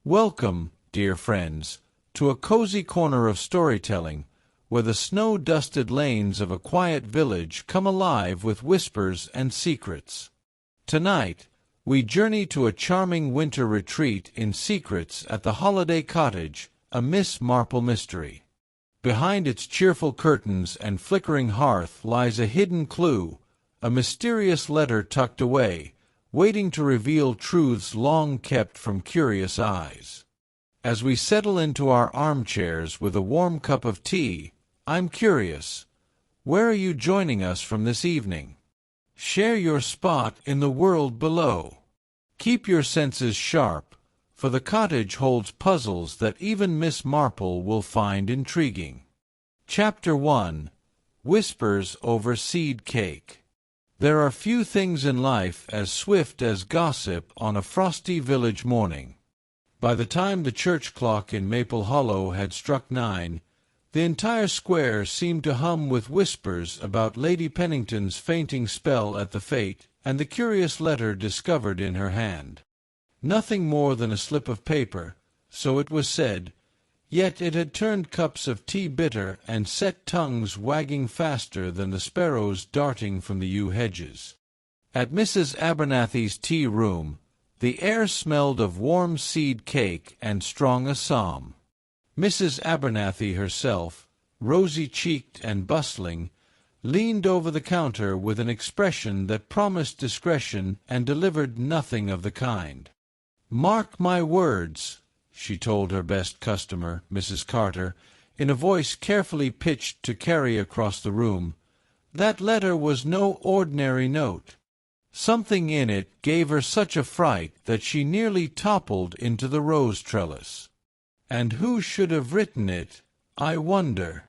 Welcome, dear friends, to a cozy corner of storytelling, where the snow-dusted lanes of a quiet village come alive with whispers and secrets. Tonight, we journey to a charming winter retreat in secrets at the Holiday Cottage, a Miss Marple Mystery. Behind its cheerful curtains and flickering hearth lies a hidden clue, a mysterious letter tucked away, waiting to reveal truths long kept from curious eyes. As we settle into our armchairs with a warm cup of tea, I'm curious, where are you joining us from this evening? Share your spot in the world below. Keep your senses sharp, for the cottage holds puzzles that even Miss Marple will find intriguing. Chapter 1. Whispers over Seed Cake. There are few things in life as swift as gossip on a frosty village morning. By the time the church clock in Maple Hollow had struck 9, the entire square seemed to hum with whispers about Lady Pennington's fainting spell at the fete and the curious letter discovered in her hand. Nothing more than a slip of paper, so it was said, yet it had turned cups of tea bitter and set tongues wagging faster than the sparrows darting from the yew hedges. At Mrs. Abernathy's tea-room, the air smelled of warm seed cake and strong assam. Mrs. Abernathy herself, rosy-cheeked and bustling, leaned over the counter with an expression that promised discretion and delivered nothing of the kind. "Mark my words," she told her best customer, Mrs. Carter, in a voice carefully pitched to carry across the room, "that letter was no ordinary note. Something in it gave her such a fright that she nearly toppled into the rose trellis. And who should have written it, I wonder?"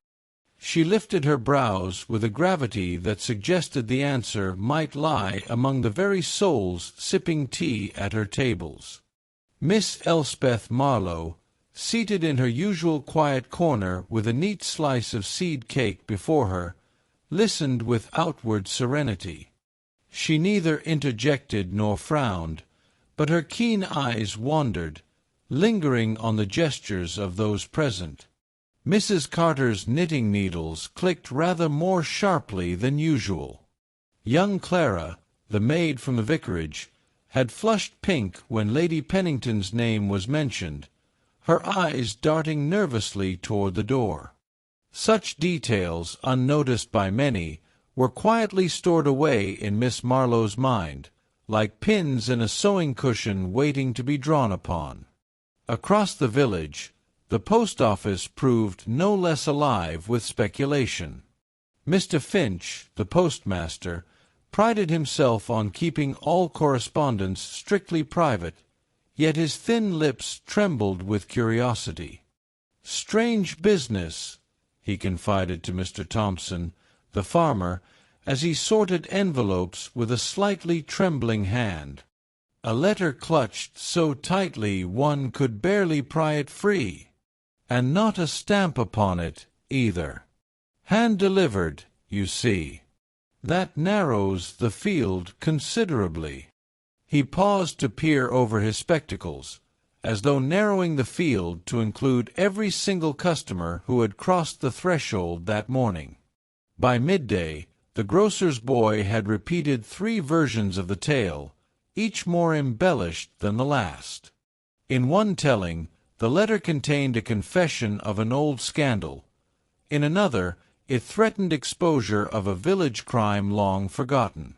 She lifted her brows with a gravity that suggested the answer might lie among the very souls sipping tea at her tables. Miss Elspeth Marlowe, seated in her usual quiet corner with a neat slice of seed cake before her, listened with outward serenity. She neither interjected nor frowned, but her keen eyes wandered, lingering on the gestures of those present. Mrs. Carter's knitting needles clicked rather more sharply than usual. Young Clara, the maid from the vicarage, had flushed pink when Lady Pennington's name was mentioned, her eyes darting nervously toward the door. Such details, unnoticed by many, were quietly stored away in Miss Marlowe's mind, like pins in a sewing cushion waiting to be drawn upon. Across the village, the post office proved no less alive with speculation. Mr. Finch, the postmaster, prided himself on keeping all correspondence strictly private, yet his thin lips trembled with curiosity. "Strange business," he confided to Mr. Thompson, the farmer, as he sorted envelopes with a slightly trembling hand. "A letter clutched so tightly one could barely pry it free. And not a stamp upon it, either. Hand-delivered, you see. That narrows the field considerably." He paused to peer over his spectacles, as though narrowing the field to include every single customer who had crossed the threshold that morning. By midday, the grocer's boy had repeated 3 versions of the tale, each more embellished than the last. In one telling, the letter contained a confession of an old scandal. In another, it threatened exposure of a village crime long forgotten.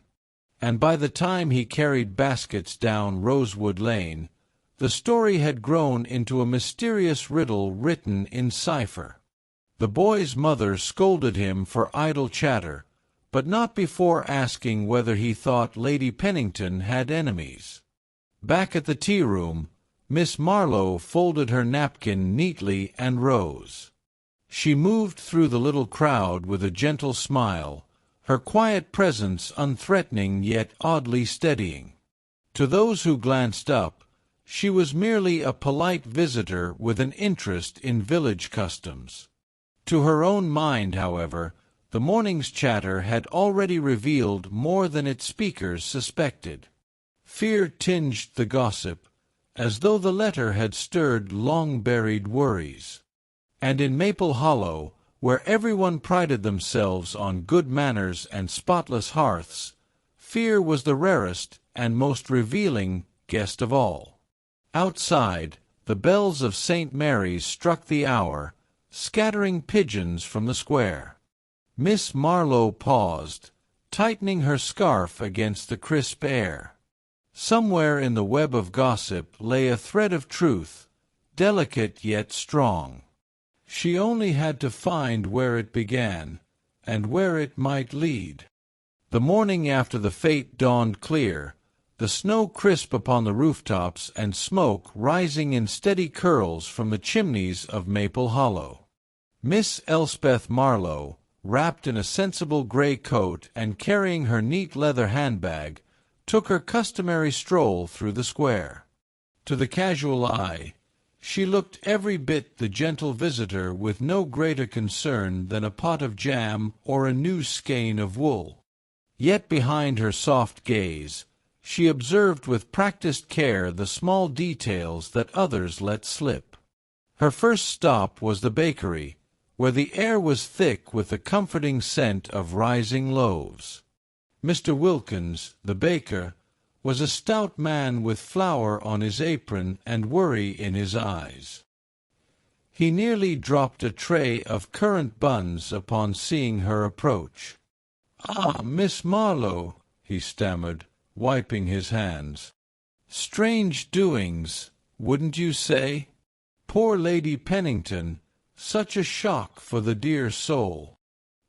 And by the time he carried baskets down Rosewood Lane, the story had grown into a mysterious riddle written in cipher. The boy's mother scolded him for idle chatter, but not before asking whether he thought Lady Pennington had enemies. Back at the tea-room, Miss Marlowe folded her napkin neatly and rose. She moved through the little crowd with a gentle smile, her quiet presence unthreatening yet oddly steadying. To those who glanced up, she was merely a polite visitor with an interest in village customs. To her own mind, however, the morning's chatter had already revealed more than its speakers suspected. Fear tinged the gossip, as though the letter had stirred long-buried worries. And in Maple Hollow, where everyone prided themselves on good manners and spotless hearths, fear was the rarest and most revealing guest of all. Outside, the bells of St. Mary's struck the hour, scattering pigeons from the square. Miss Marlowe paused, tightening her scarf against the crisp air. Somewhere in the web of gossip lay a thread of truth, delicate yet strong. She only had to find where it began, and where it might lead. The morning after the fete dawned clear, the snow crisp upon the rooftops and smoke rising in steady curls from the chimneys of Maple Hollow. Miss Elspeth Marlowe, wrapped in a sensible grey coat and carrying her neat leather handbag, took her customary stroll through the square. To the casual eye, she looked every bit the gentle visitor with no greater concern than a pot of jam or a new skein of wool. Yet behind her soft gaze, she observed with practised care the small details that others let slip. Her first stop was the bakery, where the air was thick with the comforting scent of rising loaves. Mr. Wilkins, the baker, was a stout man with flour on his apron and worry in his eyes. He nearly dropped a tray of currant buns upon seeing her approach. "Ah, Miss Marlowe," he stammered, wiping his hands. "Strange doings, wouldn't you say? Poor Lady Pennington, such a shock for the dear soul."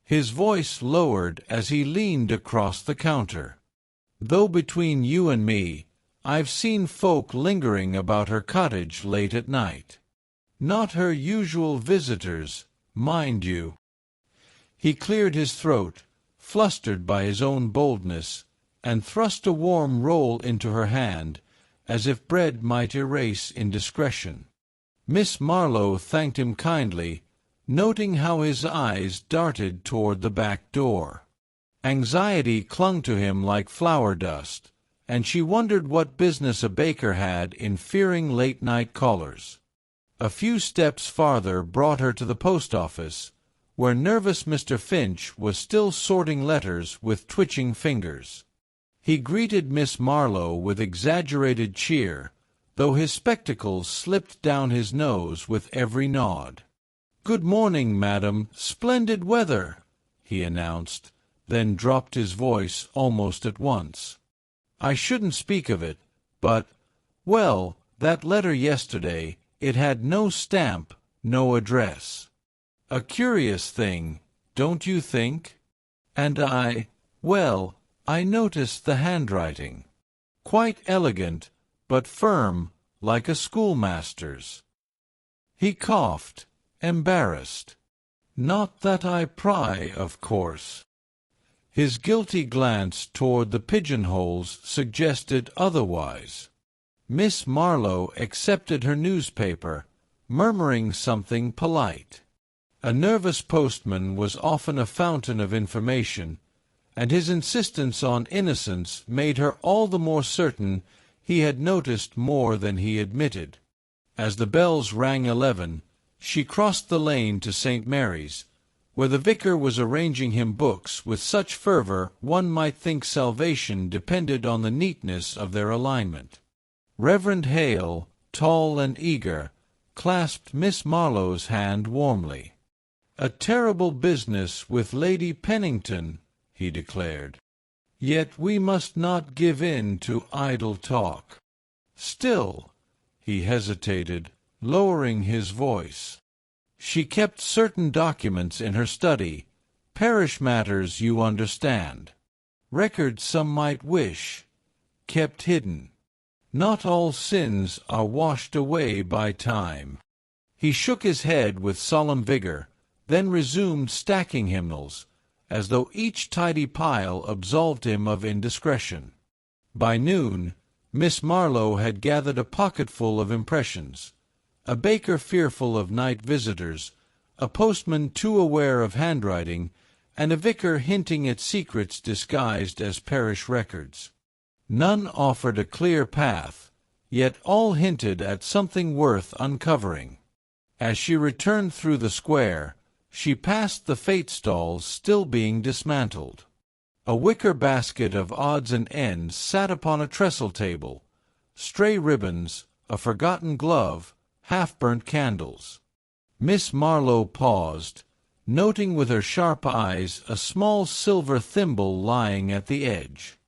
His voice lowered as he leaned across the counter. "Though between you and me, I've seen folk lingering about her cottage late at night. Not her usual visitors, mind you." He cleared his throat, flustered by his own boldness, and thrust a warm roll into her hand, as if bread might erase indiscretion. Miss Marlowe thanked him kindly, noting how his eyes darted toward the back door. Anxiety clung to him like flour dust, and she wondered what business a baker had in fearing late-night callers. A few steps farther brought her to the post office, where nervous Mr. Finch was still sorting letters with twitching fingers. He greeted Miss Marlowe with exaggerated cheer, though his spectacles slipped down his nose with every nod. "Good morning, madam. Splendid weather," he announced, then dropped his voice almost at once. "I shouldn't speak of it, but, well, that letter yesterday, it had no stamp, no address. A curious thing, don't you think? And I noticed the handwriting. Quite elegant, but firm, like a schoolmaster's." He coughed, embarrassed. "Not that I pry, of course." His guilty glance toward the pigeonholes suggested otherwise. Miss Marlowe accepted her newspaper, murmuring something polite. A nervous postman was often a fountain of information, and his insistence on innocence made her all the more certain he had noticed more than he admitted. As the bells rang 11, she crossed the lane to St. Mary's, where the vicar was arranging him books with such fervor one might think salvation depended on the neatness of their alignment. Reverend Hale, tall and eager, clasped Miss Marlowe's hand warmly. "A terrible business with Lady Pennington," he declared. "Yet we must not give in to idle talk. Still," he hesitated, lowering his voice, "she kept certain documents in her study, parish matters, you understand. Records some might wish, kept hidden. Not all sins are washed away by time." He shook his head with solemn vigor, then resumed stacking hymnals, as though each tidy pile absolved him of indiscretion. By noon, Miss Marlowe had gathered a pocketful of impressions, a baker fearful of night visitors, a postman too aware of handwriting, and a vicar hinting at secrets disguised as parish records. None offered a clear path, yet all hinted at something worth uncovering. As she returned through the square, she passed the fate stalls still being dismantled. A wicker basket of odds and ends sat upon a trestle table, stray ribbons, a forgotten glove, half-burnt candles. Miss Marlowe paused, noting with her sharp eyes a small silver thimble lying at the edge.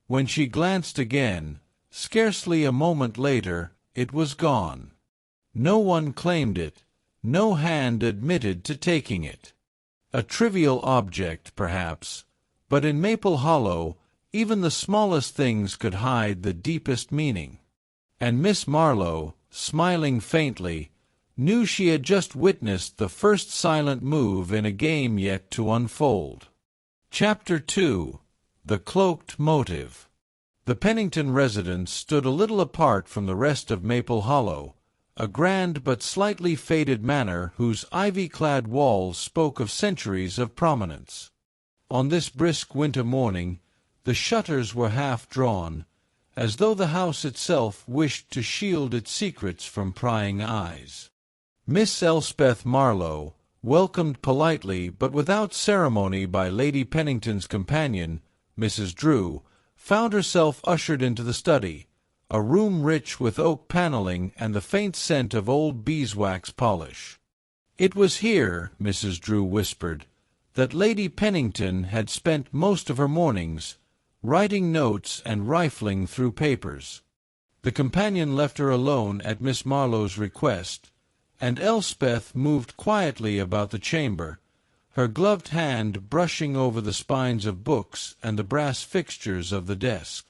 When she glanced again, scarcely a moment later, it was gone. No one claimed it, no hand admitted to taking it. A trivial object, perhaps, but in Maple Hollow even the smallest things could hide the deepest meaning. And Miss Marlowe, smiling faintly, knew she had just witnessed the first silent move in a game yet to unfold. Chapter 2. The Cloaked Motive. The Pennington residence stood a little apart from the rest of Maple Hollow, a grand but slightly faded manor whose ivy-clad walls spoke of centuries of prominence. On this brisk winter morning, the shutters were half drawn, as though the house itself wished to shield its secrets from prying eyes. Miss Elspeth Marlowe, welcomed politely but without ceremony by Lady Pennington's companion, Mrs. Drew, found herself ushered into the study, a room rich with oak paneling and the faint scent of old beeswax polish. It was here, Mrs. Drew whispered, that Lady Pennington had spent most of her mornings, writing notes and rifling through papers. The companion left her alone at Miss Marlowe's request, and Elspeth moved quietly about the chamber, her gloved hand brushing over the spines of books and the brass fixtures of the desk.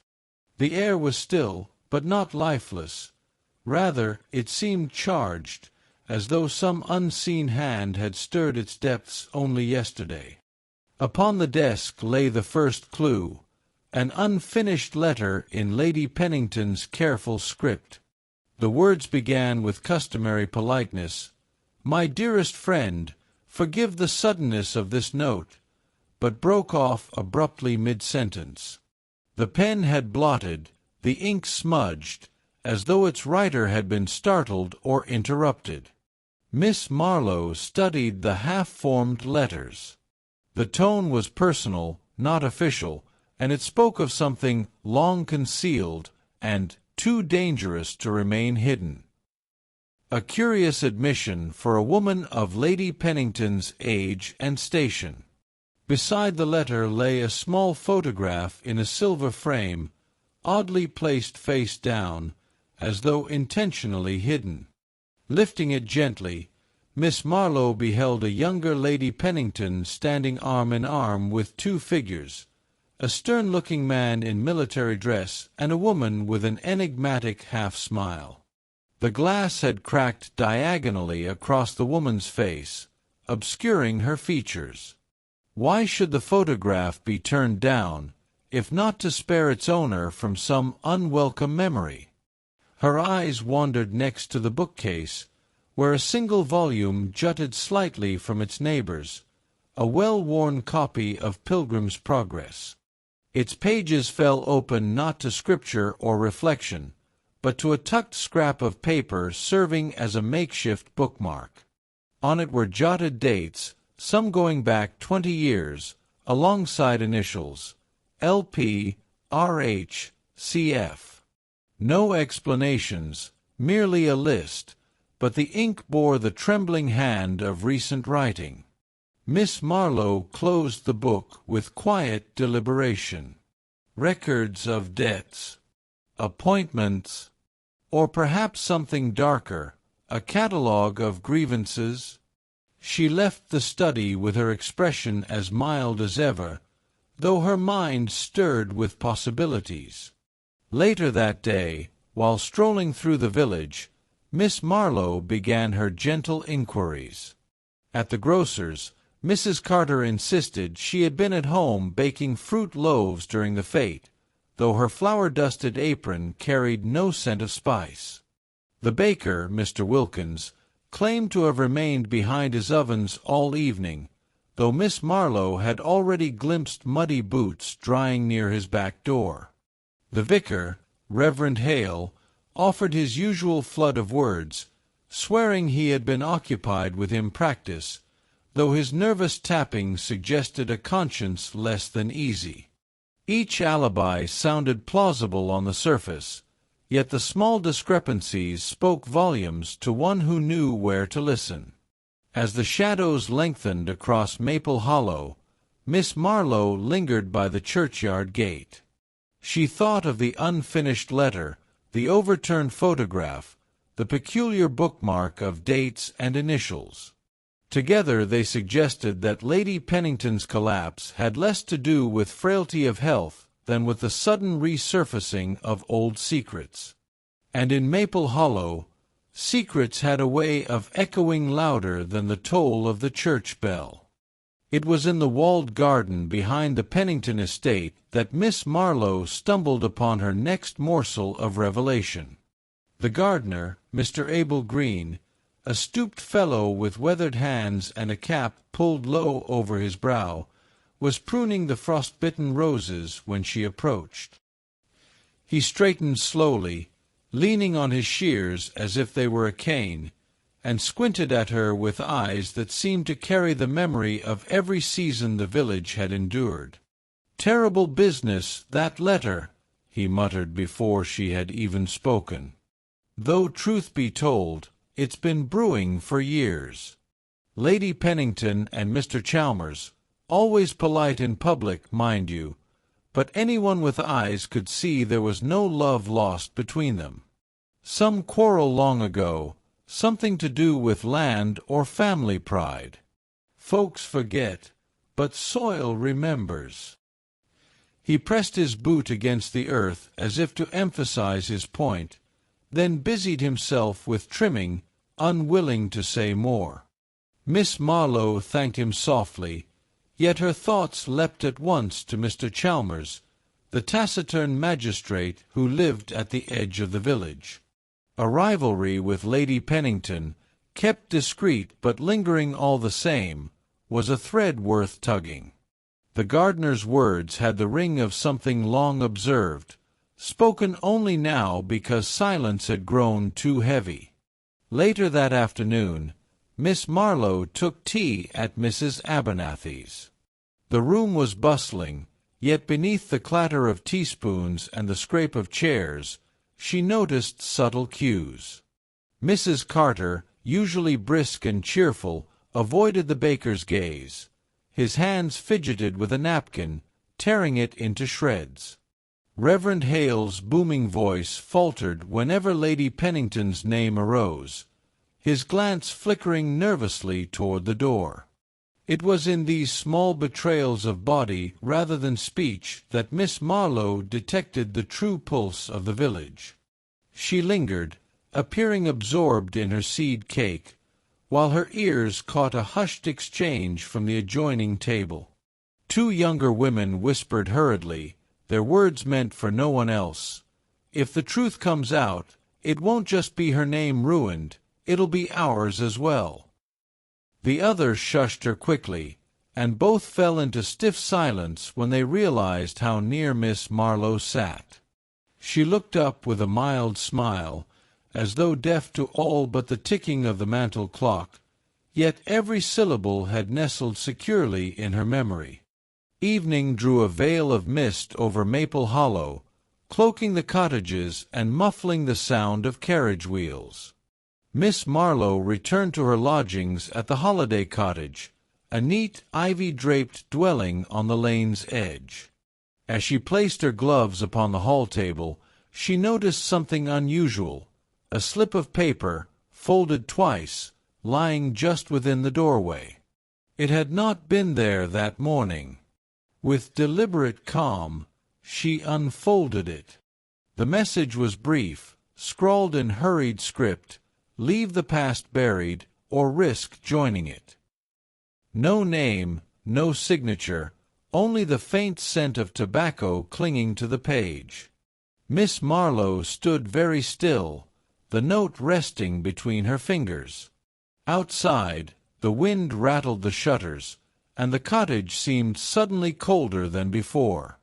The air was still, but not lifeless. Rather, it seemed charged, as though some unseen hand had stirred its depths only yesterday. Upon the desk lay the first clue, an unfinished letter in Lady Pennington's careful script. The words began with customary politeness. "My dearest friend, forgive the suddenness of this note," but broke off abruptly mid-sentence. The pen had blotted, the ink smudged, as though its writer had been startled or interrupted. Miss Marlowe studied the half-formed letters. The tone was personal, not official, and it spoke of something long concealed and too dangerous to remain hidden. A curious admission for a woman of Lady Pennington's age and station. Beside the letter lay a small photograph in a silver frame, oddly placed face down, as though intentionally hidden. Lifting it gently, Miss Marlowe beheld a younger Lady Pennington standing arm in arm with two figures, a stern-looking man in military dress and a woman with an enigmatic half-smile. The glass had cracked diagonally across the woman's face, obscuring her features. Why should the photograph be turned down, if not to spare its owner from some unwelcome memory? Her eyes wandered next to the bookcase, where a single volume jutted slightly from its neighbors, a well-worn copy of Pilgrim's Progress. Its pages fell open not to scripture or reflection, but to a tucked scrap of paper serving as a makeshift bookmark. On it were jotted dates, some going back 20 years, alongside initials, LP, RH, CF. No explanations, merely a list, but the ink bore the trembling hand of recent writing. Miss Marlowe closed the book with quiet deliberation. Records of debts, appointments, or perhaps something darker, a catalogue of grievances? She left the study with her expression as mild as ever, though her mind stirred with possibilities. Later that day, while strolling through the village, Miss Marlowe began her gentle inquiries. At the grocer's, Mrs. Carter insisted she had been at home baking fruit loaves during the fete, though her flour-dusted apron carried no scent of spice. The baker, Mr. Wilkins, claimed to have remained behind his ovens all evening, though Miss Marlowe had already glimpsed muddy boots drying near his back door. The vicar, Reverend Hale, offered his usual flood of words, swearing he had been occupied with impractice, though his nervous tapping suggested a conscience less than easy. Each alibi sounded plausible on the surface, yet the small discrepancies spoke volumes to one who knew where to listen. As the shadows lengthened across Maple Hollow, Miss Marlowe lingered by the churchyard gate. She thought of the unfinished letter, the overturned photograph, the peculiar bookmark of dates and initials. Together they suggested that Lady Pennington's collapse had less to do with frailty of health than with the sudden resurfacing of old secrets. And in Maple Hollow, secrets had a way of echoing louder than the toll of the church bell. It was in the walled garden behind the Pennington estate that Miss Marlowe stumbled upon her next morsel of revelation. The gardener, Mr. Abel Green, a stooped fellow with weathered hands and a cap pulled low over his brow, was pruning the frost-bitten roses when she approached. He straightened slowly, leaning on his shears as if they were a cane, and squinted at her with eyes that seemed to carry the memory of every season the village had endured. "Terrible business, that letter," he muttered before she had even spoken. "Though truth be told, it's been brewing for years. Lady Pennington and Mr. Chalmers, always polite in public, mind you, but anyone with eyes could see there was no love lost between them. Some quarrel long ago, something to do with land or family pride. Folks forget, but soil remembers." He pressed his boot against the earth as if to emphasize his point, then busied himself with trimming, unwilling to say more. Miss Marlowe thanked him softly, yet her thoughts leapt at once to Mr. Chalmers, the taciturn magistrate who lived at the edge of the village. A rivalry with Lady Pennington, kept discreet but lingering all the same, was a thread worth tugging. The gardener's words had the ring of something long observed, spoken only now because silence had grown too heavy. Later that afternoon, Miss Marlowe took tea at Mrs. Abernathy's. The room was bustling, yet beneath the clatter of teaspoons and the scrape of chairs, she noticed subtle cues. Mrs. Carter, usually brisk and cheerful, avoided the baker's gaze. His hands fidgeted with a napkin, tearing it into shreds. Reverend Hale's booming voice faltered whenever Lady Pennington's name arose, his glance flickering nervously toward the door. It was in these small betrayals of body rather than speech that Miss Marlowe detected the true pulse of the village. She lingered, appearing absorbed in her seed cake, while her ears caught a hushed exchange from the adjoining table. Two younger women whispered hurriedly, their words meant for no one else. "If the truth comes out, it won't just be her name ruined, it'll be ours as well." The other shushed her quickly, and both fell into stiff silence when they realized how near Miss Marlowe sat. She looked up with a mild smile, as though deaf to all but the ticking of the mantel clock, yet every syllable had nestled securely in her memory. Evening drew a veil of mist over Maple Hollow, cloaking the cottages and muffling the sound of carriage wheels. Miss Marlowe returned to her lodgings at the Holiday Cottage, a neat, ivy-draped dwelling on the lane's edge. As she placed her gloves upon the hall table, she noticed something unusual, a slip of paper, folded twice, lying just within the doorway. It had not been there that morning. With deliberate calm, she unfolded it. The message was brief, scrawled in hurried script, "Leave the past buried, or risk joining it." No name, no signature, only the faint scent of tobacco clinging to the page. Miss Marlowe stood very still, the note resting between her fingers. Outside, the wind rattled the shutters, and the cottage seemed suddenly colder than before.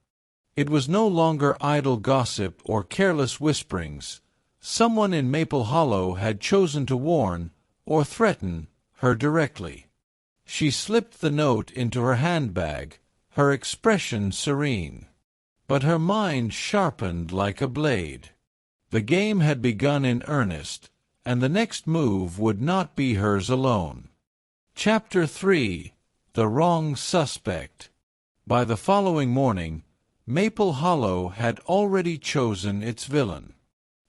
It was no longer idle gossip or careless whisperings, Someone in Maple Hollow had chosen to warn, or threaten, her directly. She slipped the note into her handbag, her expression serene. But her mind sharpened like a blade. The game had begun in earnest, and the next move would not be hers alone. Chapter 3. The Wrong Suspect. By the following morning, Maple Hollow had already chosen its villain.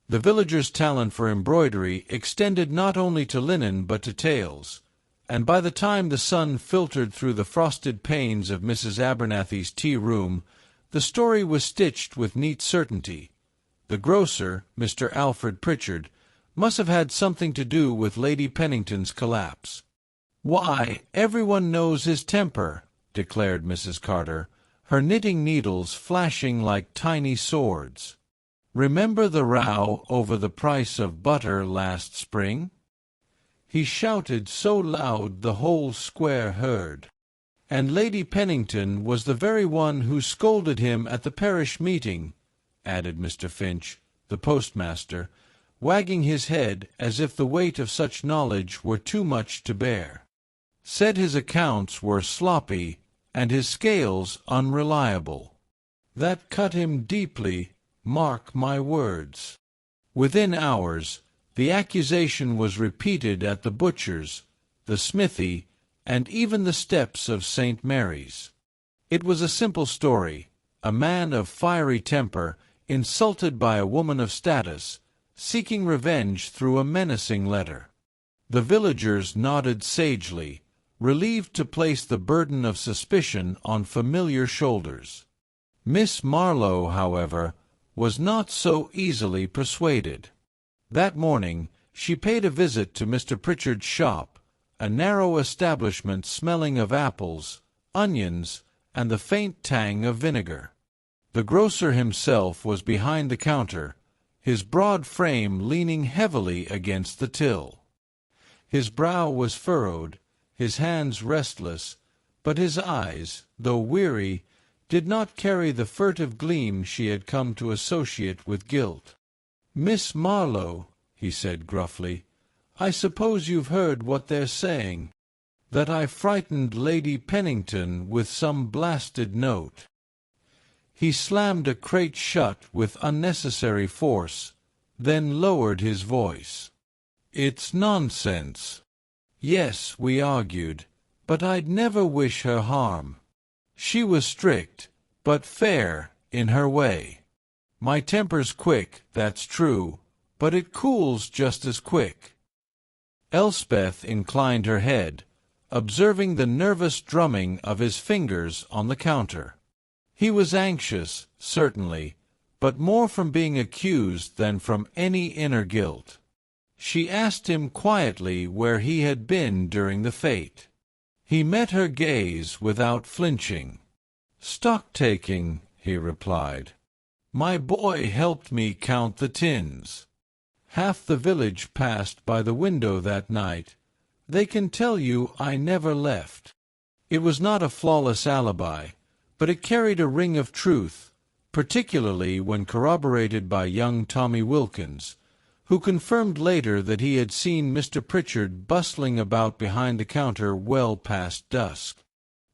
The villagers' talent for embroidery extended not only to linen but to tales, and by the time the sun filtered through the frosted panes of Mrs. Abernathy's tea-room, the story was stitched with neat certainty. The grocer, Mr. Alfred Pritchard, must have had something to do with Lady Pennington's collapse. "Why, everyone knows his temper," declared Mrs. Carter, her knitting needles flashing like tiny swords. "Remember the row over the price of butter last spring?" He shouted so loud the whole square heard. "And Lady Pennington was the very one who scolded him at the parish meeting," added Mr. Finch, the postmaster, wagging his head as if the weight of such knowledge were too much to bear. "Said his accounts were sloppy, and his scales unreliable. That cut him deeply, mark my words." Within hours, the accusation was repeated at the butcher's, the smithy, and even the steps of St. Mary's. It was a simple story. A man of fiery temper, insulted by a woman of status, seeking revenge through a menacing letter. The villagers nodded sagely, relieved to place the burden of suspicion on familiar shoulders. Miss Marlowe, however, was not so easily persuaded. That morning she paid a visit to Mr. Pritchard's shop, a narrow establishment smelling of apples, onions, and the faint tang of vinegar. The grocer himself was behind the counter, his broad frame leaning heavily against the till. His brow was furrowed, his hands restless, but his eyes, though weary, did not carry the furtive gleam she had come to associate with guilt. "Miss Marlowe," he said gruffly, "I suppose you've heard what they're saying, that I frightened Lady Pennington with some blasted note." He slammed a crate shut with unnecessary force, then lowered his voice. "It's nonsense. Yes, we argued, but I'd never wish her harm. She was strict, but fair in her way. My temper's quick, that's true, but it cools just as quick." Elspeth inclined her head, observing the nervous drumming of his fingers on the counter. He was anxious, certainly, but more from being accused than from any inner guilt. She asked him quietly where he had been during the fete. He met her gaze without flinching. "Stock-taking," he replied. "My boy helped me count the tins. Half the village passed by the window that night. They can tell you I never left." It was not a flawless alibi, but it carried a ring of truth, particularly when corroborated by young Tommy Wilkins, who confirmed later that he had seen Mr. Pritchard bustling about behind the counter well past dusk.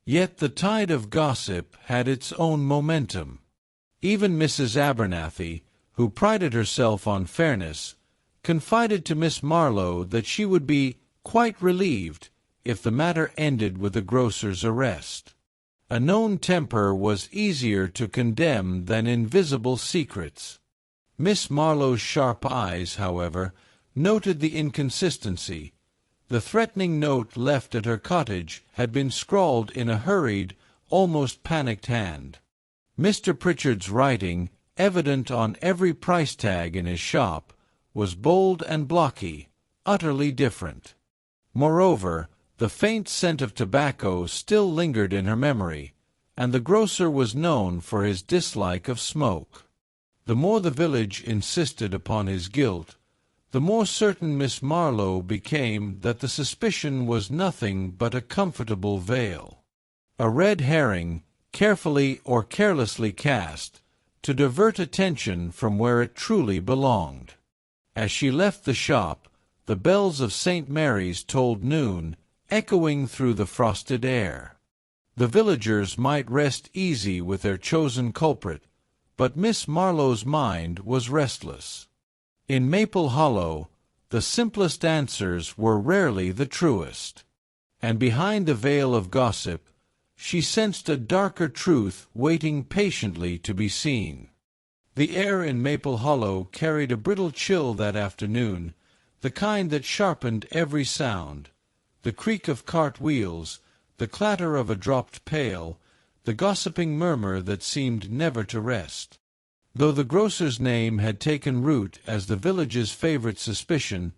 Yet the tide of gossip had its own momentum. Even Mrs. Abernathy, who prided herself on fairness, confided to Miss Marlowe that she would be quite relieved if the matter ended with the grocer's arrest. A known temper was easier to condemn than invisible secrets. Miss Marlowe's sharp eyes, however, noted the inconsistency. The threatening note left at her cottage had been scrawled in a hurried, almost panicked hand. Mr. Pritchard's writing, evident on every price tag in his shop, was bold and blocky, utterly different. Moreover, the faint scent of tobacco still lingered in her memory, and the grocer was known for his dislike of smoke. The more the village insisted upon his guilt, the more certain Miss Marlowe became that the suspicion was nothing but a comfortable veil, a red herring, carefully or carelessly cast, to divert attention from where it truly belonged. As she left the shop, the bells of St. Mary's tolled noon, echoing through the frosted air. The villagers might rest easy with their chosen culprit, but Miss Marlowe's mind was restless. In Maple Hollow, the simplest answers were rarely the truest, and behind the veil of gossip, she sensed a darker truth waiting patiently to be seen. The air in Maple Hollow carried a brittle chill that afternoon, the kind that sharpened every sound: the creak of cart wheels, the clatter of a dropped pail, the gossiping murmur that seemed never to rest. Though the grocer's name had taken root as the village's favorite suspicion,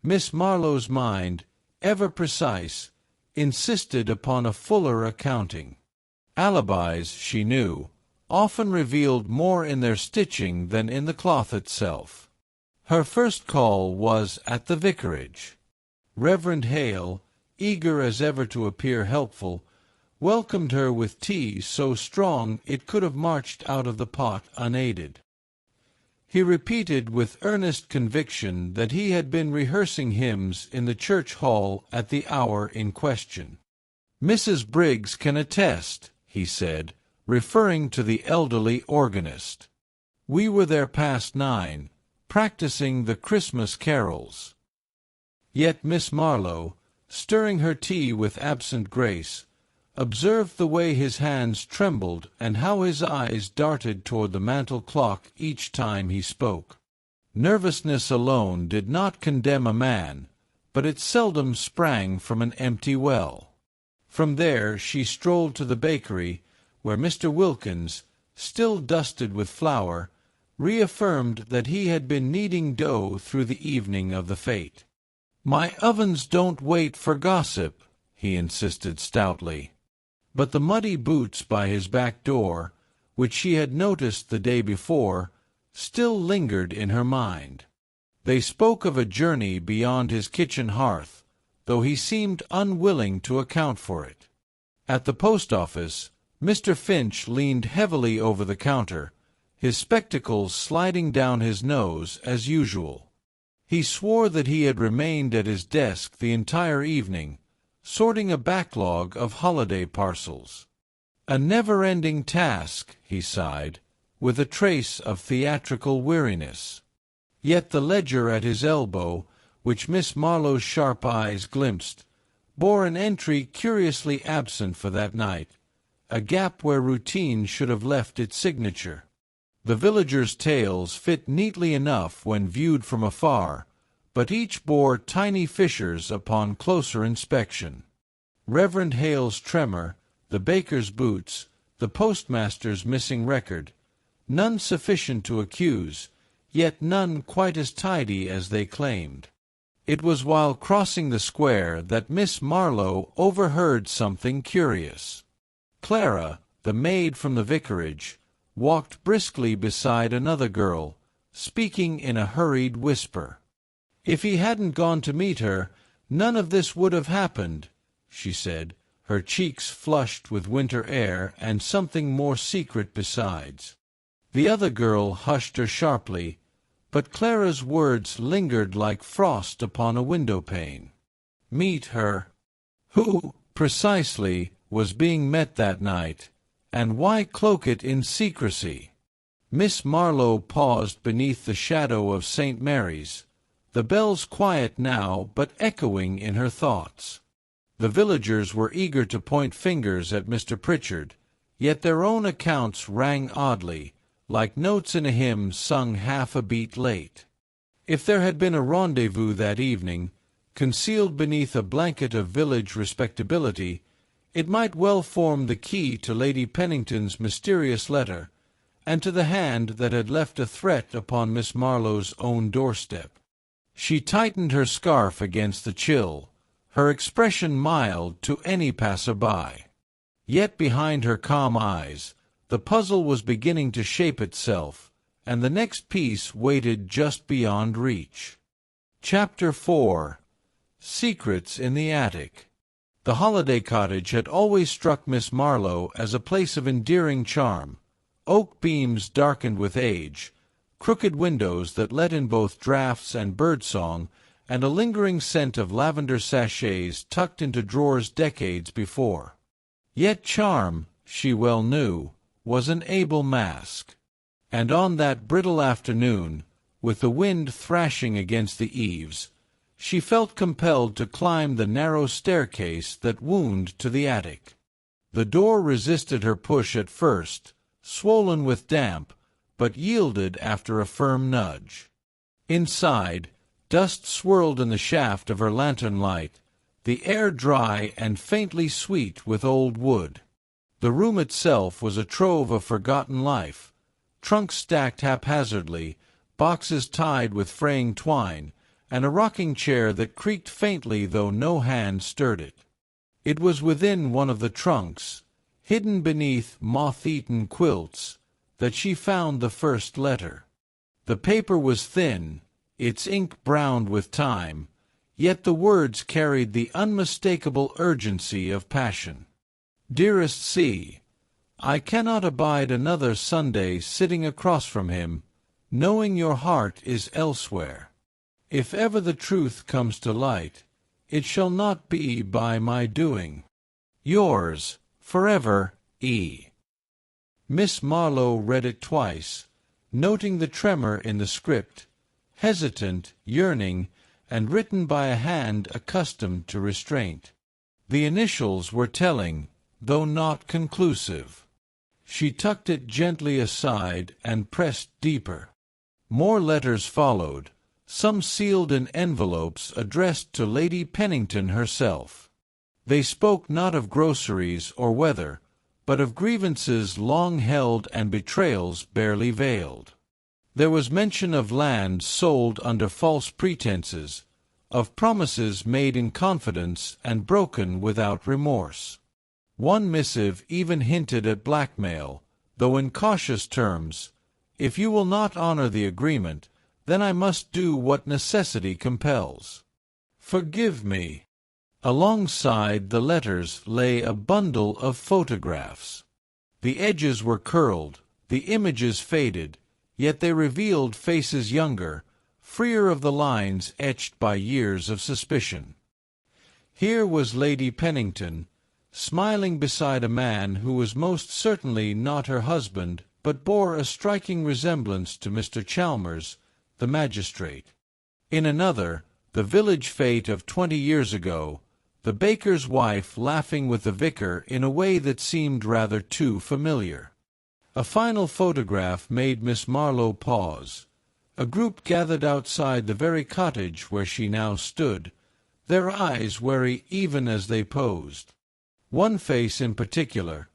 Miss Marlowe's mind, ever precise, insisted upon a fuller accounting. Alibis, she knew, often revealed more in their stitching than in the cloth itself. Her first call was at the vicarage. Reverend Hale, eager as ever to appear helpful, welcomed her with tea so strong it could have marched out of the pot unaided. He repeated with earnest conviction that he had been rehearsing hymns in the church hall at the hour in question. "Mrs. Briggs can attest," he said, referring to the elderly organist. "We were there past 9, practicing the Christmas carols." Yet Miss Marlowe, stirring her tea with absent grace, observed the way his hands trembled and how his eyes darted toward the mantel clock each time he spoke. Nervousness alone did not condemn a man, but it seldom sprang from an empty well. From there she strolled to the bakery, where Mr. Wilkins, still dusted with flour, reaffirmed that he had been kneading dough through the evening of the fete. "My ovens don't wait for gossip," he insisted stoutly. But the muddy boots by his back door, which she had noticed the day before, still lingered in her mind. They spoke of a journey beyond his kitchen hearth, though he seemed unwilling to account for it. At the post office, Mr. Finch leaned heavily over the counter, his spectacles sliding down his nose as usual. He swore that he had remained at his desk the entire evening, sorting a backlog of holiday parcels. "A never-ending task," he sighed, with a trace of theatrical weariness. Yet the ledger at his elbow, which Miss Marlowe's sharp eyes glimpsed, bore an entry curiously absent for that night, a gap where routine should have left its signature. The villagers' tales fit neatly enough when viewed from afar, but each bore tiny fissures upon closer inspection. Reverend Hale's tremor, the baker's boots, the postmaster's missing record, none sufficient to accuse, yet none quite as tidy as they claimed. It was while crossing the square that Miss Marlowe overheard something curious. Clara, the maid from the vicarage, walked briskly beside another girl, speaking in a hurried whisper. "If he hadn't gone to meet her, none of this would have happened," she said, her cheeks flushed with winter air and something more secret besides. The other girl hushed her sharply, but Clara's words lingered like frost upon a window-pane. Meet her. Who, precisely, was being met that night, and why cloak it in secrecy? Miss Marlowe paused beneath the shadow of St. Mary's, the bells quiet now but echoing in her thoughts. The villagers were eager to point fingers at Mr. Pritchard, yet their own accounts rang oddly, like notes in a hymn sung half a beat late. If there had been a rendezvous that evening, concealed beneath a blanket of village respectability, it might well form the key to Lady Pennington's mysterious letter, and to the hand that had left a threat upon Miss Marlowe's own doorstep. She tightened her scarf against the chill, her expression mild to any passer-by. Yet behind her calm eyes, the puzzle was beginning to shape itself, and the next piece waited just beyond reach. Chapter 4. Secrets in the Attic. The Holiday Cottage had always struck Miss Marlowe as a place of endearing charm, oak beams darkened with age, crooked windows that let in both draughts and birdsong, and a lingering scent of lavender sachets tucked into drawers decades before. Yet charm, she well knew, was an able mask. And on that brittle afternoon, with the wind thrashing against the eaves, she felt compelled to climb the narrow staircase that wound to the attic. The door resisted her push at first, swollen with damp, but yielded after a firm nudge. Inside, dust swirled in the shaft of her lantern light, the air dry and faintly sweet with old wood. The room itself was a trove of forgotten life, trunks stacked haphazardly, boxes tied with fraying twine, and a rocking chair that creaked faintly though no hand stirred it. It was within one of the trunks, hidden beneath moth-eaten quilts, that she found the first letter. The paper was thin, its ink browned with time, yet the words carried the unmistakable urgency of passion. Dearest C, I cannot abide another Sunday sitting across from him, knowing your heart is elsewhere. If ever the truth comes to light, it shall not be by my doing. Yours, forever, E. Miss Marlowe read it twice, noting the tremor in the script, hesitant, yearning, and written by a hand accustomed to restraint. The initials were telling, though not conclusive. She tucked it gently aside and pressed deeper. More letters followed, some sealed in envelopes addressed to Lady Pennington herself. They spoke not of groceries or weather, but of grievances long held and betrayals barely veiled. There was mention of land sold under false pretenses, of promises made in confidence and broken without remorse. One missive even hinted at blackmail, though in cautious terms. If you will not honor the agreement, then I must do what necessity compels. Forgive me. Alongside the letters lay a bundle of photographs. The edges were curled, the images faded, yet they revealed faces younger, freer of the lines etched by years of suspicion. Here was Lady Pennington, smiling beside a man who was most certainly not her husband, but bore a striking resemblance to Mr. Chalmers, the magistrate. In another, the village fete of 20 years ago, the baker's wife laughing with the vicar in a way that seemed rather too familiar. A final photograph made Miss Marlowe pause. A group gathered outside the very cottage where she now stood, their eyes wary even as they posed. One face in particular,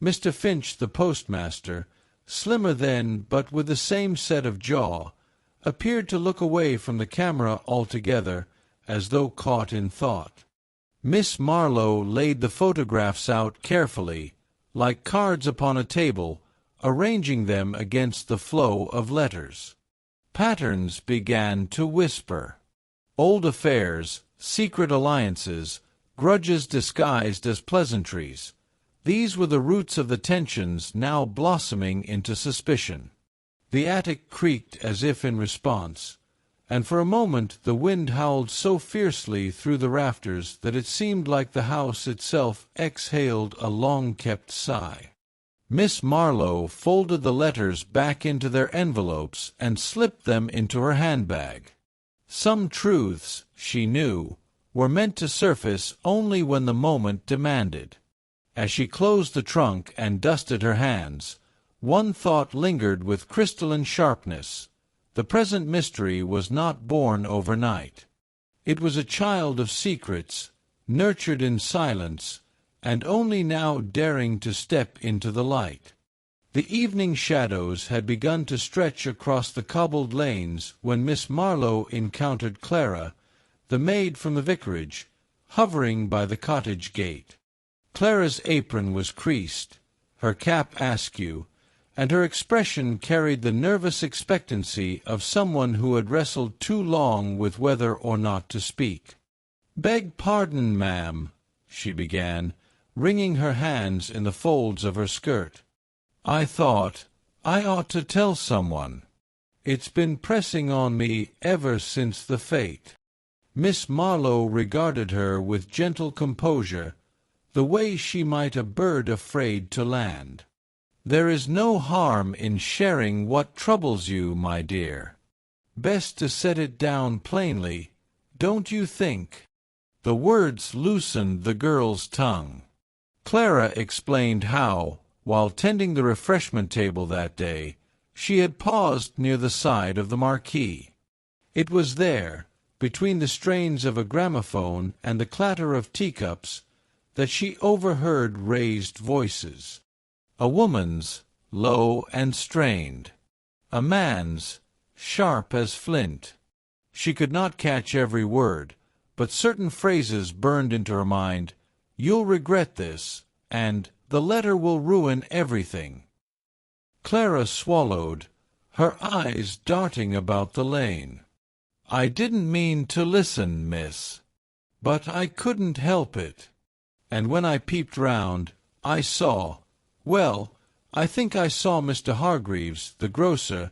Mr. Finch the postmaster, slimmer then but with the same set of jaw, appeared to look away from the camera altogether, as though caught in thought. Miss Marlowe laid the photographs out carefully, like cards upon a table, arranging them against the flow of letters. Patterns began to whisper. Old affairs, secret alliances, grudges disguised as pleasantries. These were the roots of the tensions now blossoming into suspicion. The attic creaked as if in response, and for a moment the wind howled so fiercely through the rafters that it seemed like the house itself exhaled a long-kept sigh. Miss Marlowe folded the letters back into their envelopes and slipped them into her handbag. Some truths, she knew, were meant to surface only when the moment demanded. As she closed the trunk and dusted her hands, one thought lingered with crystalline sharpness. The present mystery was not born overnight. It was a child of secrets, nurtured in silence, and only now daring to step into the light. The evening shadows had begun to stretch across the cobbled lanes when Miss Marlowe encountered Clara, the maid from the vicarage, hovering by the cottage gate. Clara's apron was creased, her cap askew, and her expression carried the nervous expectancy of someone who had wrestled too long with whether or not to speak. "Beg pardon, ma'am," she began, wringing her hands in the folds of her skirt. "I thought I ought to tell someone." It's been pressing on me ever since the fete." Miss Marlowe regarded her with gentle composure, the way she might a bird afraid to land. "There is no harm in sharing what troubles you, my dear. Best to set it down plainly, don't you think?" The words loosened the girl's tongue. Clara explained how, while tending the refreshment table that day, she had paused near the side of the marquee. It was there, between the strains of a gramophone and the clatter of teacups, that she overheard raised voices. A woman's, low and strained. A man's, sharp as flint. She could not catch every word, but certain phrases burned into her mind. "You'll regret this," and "the letter will ruin everything." Clara swallowed, her eyes darting about the lane. "I didn't mean to listen, miss, but I couldn't help it. And when I peeped round, I saw—well, I think I saw Mr. Hargreaves, the grocer,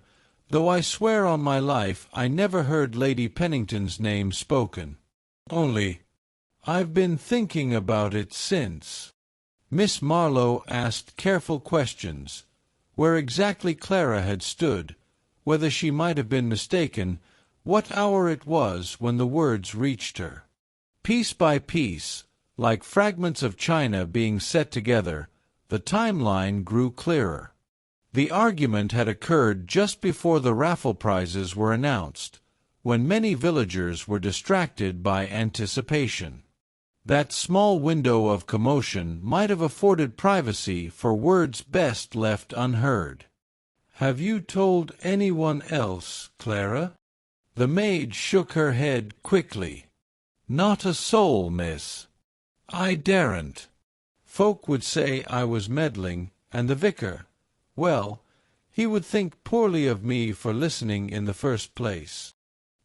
though I swear on my life I never heard Lady Pennington's name spoken. Only, I've been thinking about it since." Miss Marlowe asked careful questions, where exactly Clara had stood, whether she might have been mistaken, what hour it was when the words reached her. Piece by piece, like fragments of china being set together, the timeline grew clearer. The argument had occurred just before the raffle prizes were announced, when many villagers were distracted by anticipation. That small window of commotion might have afforded privacy for words best left unheard. "Have you told anyone else, Clara?" The maid shook her head quickly. "Not a soul, miss. I daren't. Folk would say I was meddling, and the vicar, well, he would think poorly of me for listening in the first place."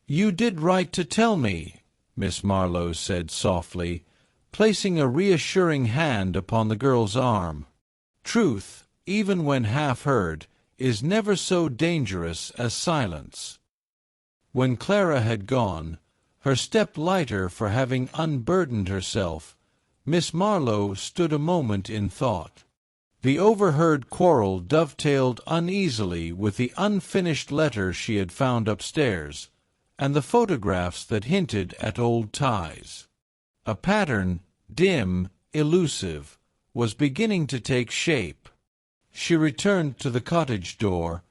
"You did right to tell me," Miss Marlowe said softly, placing a reassuring hand upon the girl's arm. "Truth, even when half heard, is never so dangerous as silence." When Clara had gone, her step lighter for having unburdened herself, Miss Marlowe stood a moment in thought. The overheard quarrel dovetailed uneasily with the unfinished letter she had found upstairs, and the photographs that hinted at old ties. A pattern, dim, elusive, was beginning to take shape. She returned to the cottage door,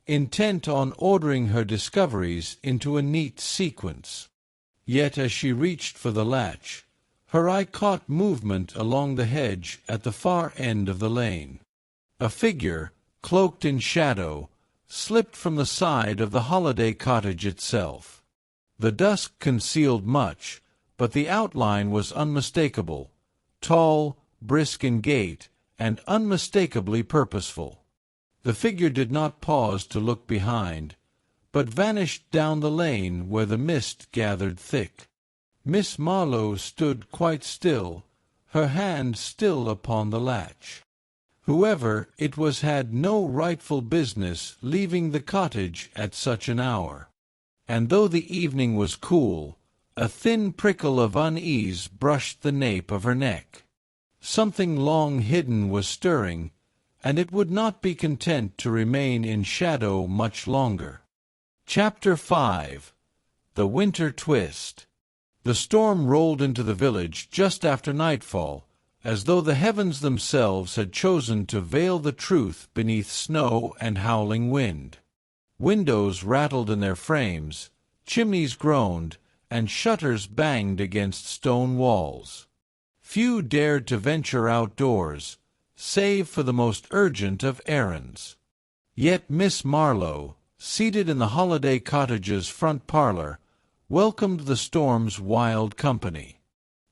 intent on ordering her discoveries into a neat sequence. Yet as she reached for the latch, her eye caught movement along the hedge at the far end of the lane. A figure, cloaked in shadow, slipped from the side of the Holiday Cottage itself. The dusk concealed much, but the outline was unmistakable, tall, brisk in gait, and unmistakably purposeful. The figure did not pause to look behind, but vanished down the lane where the mist gathered thick. Miss Marlowe stood quite still, her hand still upon the latch. Whoever it was had no rightful business leaving the cottage at such an hour. And though the evening was cool, a thin prickle of unease brushed the nape of her neck. Something long hidden was stirring, and it would not be content to remain in shadow much longer. Chapter 5. The Winter Twist. The storm rolled into the village just after nightfall, as though the heavens themselves had chosen to veil the truth beneath snow and howling wind. Windows rattled in their frames, chimneys groaned, and shutters banged against stone walls. Few dared to venture outdoors, save for the most urgent of errands. Yet Miss Marlowe, seated in the Holiday Cottage's front parlor, welcomed the storm's wild company.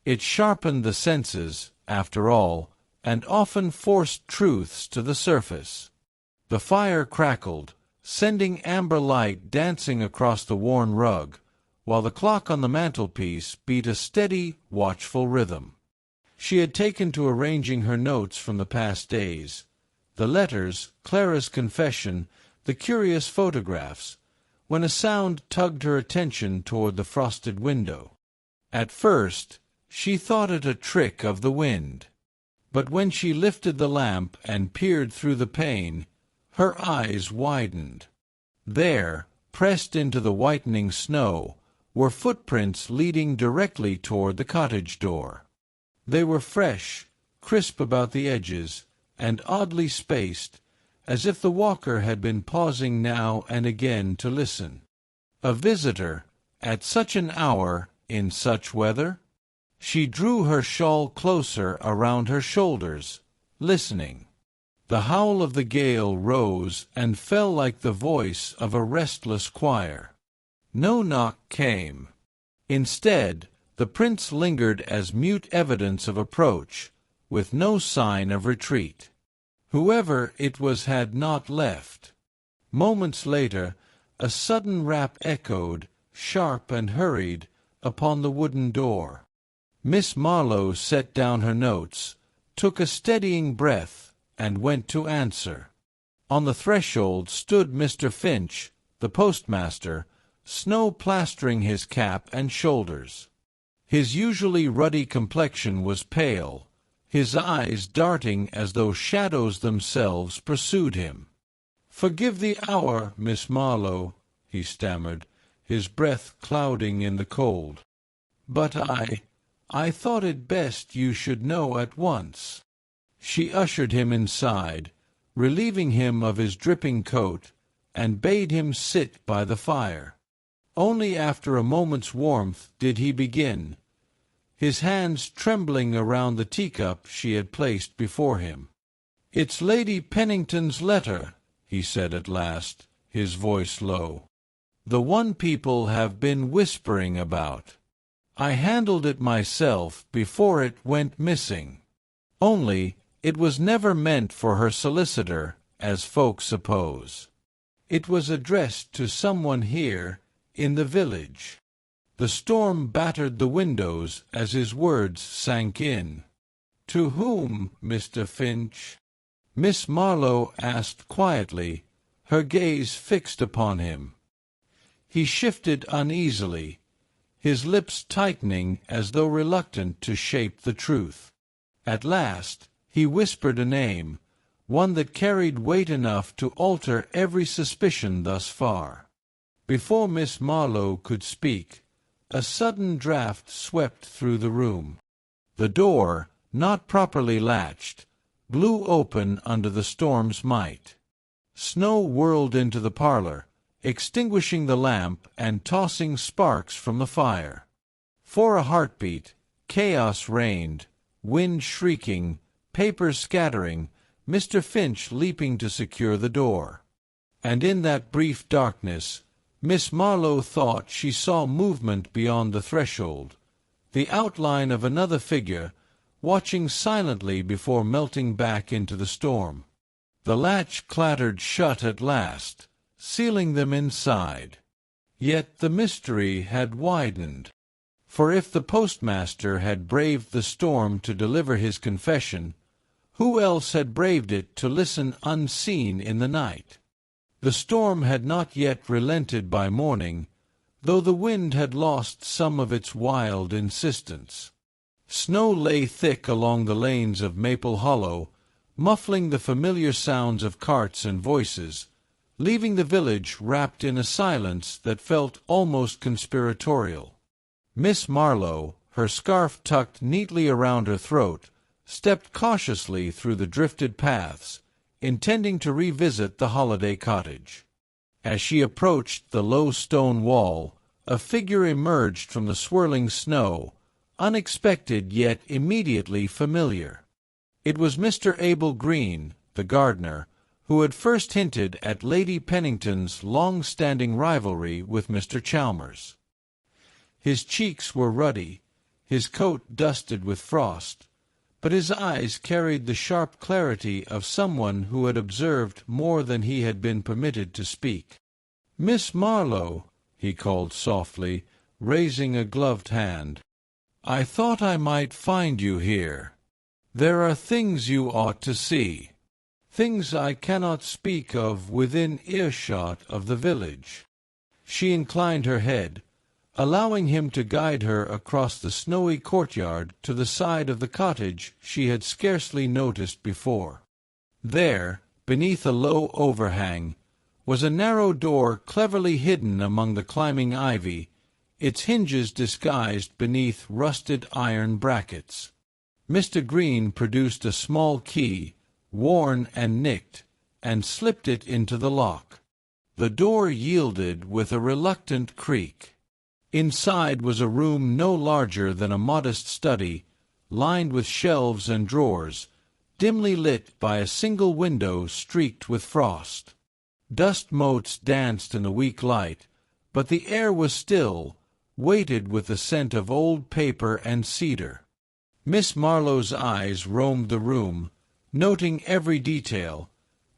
It sharpened the senses, after all, and often forced truths to the surface. The fire crackled, sending amber light dancing across the worn rug, while the clock on the mantelpiece beat a steady, watchful rhythm. She had taken to arranging her notes from the past days, the letters, Clara's confession, the curious photographs, when a sound tugged her attention toward the frosted window. At first, she thought it a trick of the wind. But when she lifted the lamp and peered through the pane, her eyes widened. There, pressed into the whitening snow, were footprints leading directly toward the cottage door. They were fresh, crisp about the edges, and oddly spaced, as if the walker had been pausing now and again to listen. A visitor, at such an hour, in such weather? She drew her shawl closer around her shoulders, listening. The howl of the gale rose and fell like the voice of a restless choir. No knock came. Instead, the prince lingered as mute evidence of approach, with no sign of retreat. Whoever it was had not left. Moments later, a sudden rap echoed, sharp and hurried, upon the wooden door. Miss Marlowe set down her notes, took a steadying breath, and went to answer. On the threshold stood Mr. Finch, the postmaster, snow plastering his cap and shoulders. His usually ruddy complexion was pale, his eyes darting as though shadows themselves pursued him. "Forgive the hour, Miss Marlowe," he stammered, his breath clouding in the cold. "But I thought it best you should know at once." She ushered him inside, relieving him of his dripping coat, and bade him sit by the fire. Only after a moment's warmth did he begin, his hands trembling around the teacup she had placed before him. "It's Lady Pennington's letter," he said at last, his voice low. "The one people have been whispering about. I handled it myself before it went missing. Only, it was never meant for her solicitor, as folks suppose. It was addressed to someone here, in the village." The storm battered the windows as his words sank in. "To whom, Mr. Finch?" Miss Marlowe asked quietly, her gaze fixed upon him. He shifted uneasily, his lips tightening as though reluctant to shape the truth. At last he whispered a name, one that carried weight enough to alter every suspicion thus far. Before Miss Marlowe could speak, a sudden draught swept through the room. The door, not properly latched, blew open under the storm's might. Snow whirled into the parlor, extinguishing the lamp and tossing sparks from the fire. For a heartbeat, chaos reigned, wind shrieking, papers scattering, Mr. Finch leaping to secure the door. And in that brief darkness, Miss Marlowe thought she saw movement beyond the threshold, the outline of another figure, watching silently before melting back into the storm. The latch clattered shut at last, sealing them inside. Yet the mystery had widened. For if the postmaster had braved the storm to deliver his confession, who else had braved it to listen unseen in the night? The storm had not yet relented by morning, though the wind had lost some of its wild insistence. Snow lay thick along the lanes of Maple Hollow, muffling the familiar sounds of carts and voices, leaving the village wrapped in a silence that felt almost conspiratorial. Miss Marlowe, her scarf tucked neatly around her throat, stepped cautiously through the drifted paths, intending to revisit the Holiday Cottage. As she approached the low stone wall, a figure emerged from the swirling snow, unexpected yet immediately familiar. It was Mr. Abel Green, the gardener, who had first hinted at Lady Pennington's long-standing rivalry with Mr. Chalmers. His cheeks were ruddy, his coat dusted with frost, but his eyes carried the sharp clarity of someone who had observed more than he had been permitted to speak. "Miss Marlowe," he called softly, raising a gloved hand, "I thought I might find you here. There are things you ought to see, things I cannot speak of within earshot of the village." She inclined her head, allowing him to guide her across the snowy courtyard to the side of the cottage she had scarcely noticed before. There, beneath a low overhang, was a narrow door cleverly hidden among the climbing ivy, its hinges disguised beneath rusted iron brackets. Mr. Green produced a small key, worn and nicked, and slipped it into the lock. The door yielded with a reluctant creak. Inside was a room no larger than a modest study, lined with shelves and drawers, dimly lit by a single window streaked with frost. Dust motes danced in the weak light, but the air was still, weighted with the scent of old paper and cedar. Miss Marlowe's eyes roamed the room, noting every detail,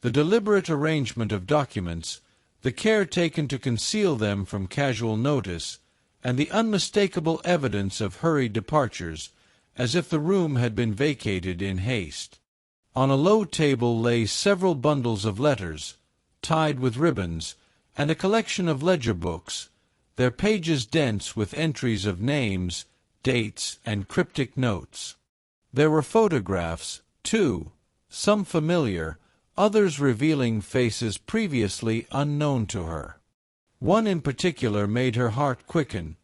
the deliberate arrangement of documents, the care taken to conceal them from casual notice, and the unmistakable evidence of hurried departures, as if the room had been vacated in haste. On a low table lay several bundles of letters, tied with ribbons, and a collection of ledger books, their pages dense with entries of names, dates, and cryptic notes. There were photographs, too, some familiar, others revealing faces previously unknown to her. One in particular made her heart quicken,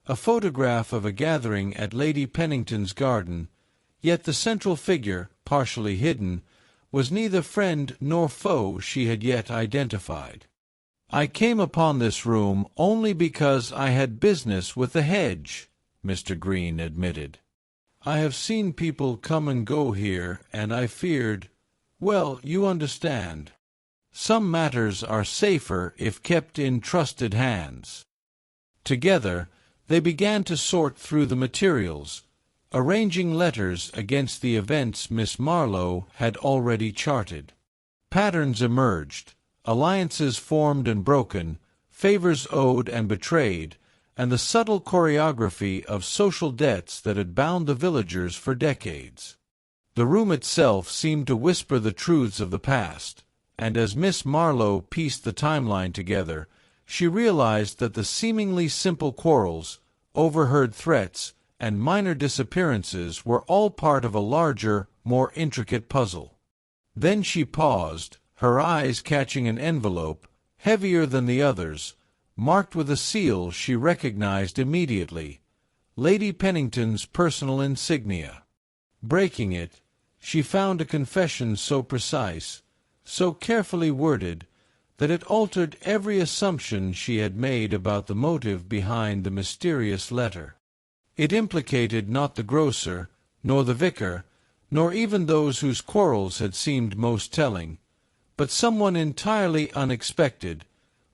a photograph of a gathering at Lady Pennington's garden, yet the central figure, partially hidden, was neither friend nor foe she had yet identified. "I came upon this room only because I had business with the hedge," Mr. Green admitted. "I have seen people come and go here, and I feared— well, you understand. Some matters are safer if kept in trusted hands." Together, they began to sort through the materials, arranging letters against the events Miss Marlowe had already charted. Patterns emerged, alliances formed and broken, favors owed and betrayed, and the subtle choreography of social debts that had bound the villagers for decades. The room itself seemed to whisper the truths of the past, and as Miss Marlowe pieced the timeline together, she realized that the seemingly simple quarrels, overheard threats, and minor disappearances were all part of a larger, more intricate puzzle. Then she paused, her eyes catching an envelope, heavier than the others, marked with a seal she recognized immediately, Lady Pennington's personal insignia. Breaking it, she found a confession so precise, so carefully worded, that it altered every assumption she had made about the motive behind the mysterious letter. It implicated not the grocer, nor the vicar, nor even those whose quarrels had seemed most telling, but someone entirely unexpected,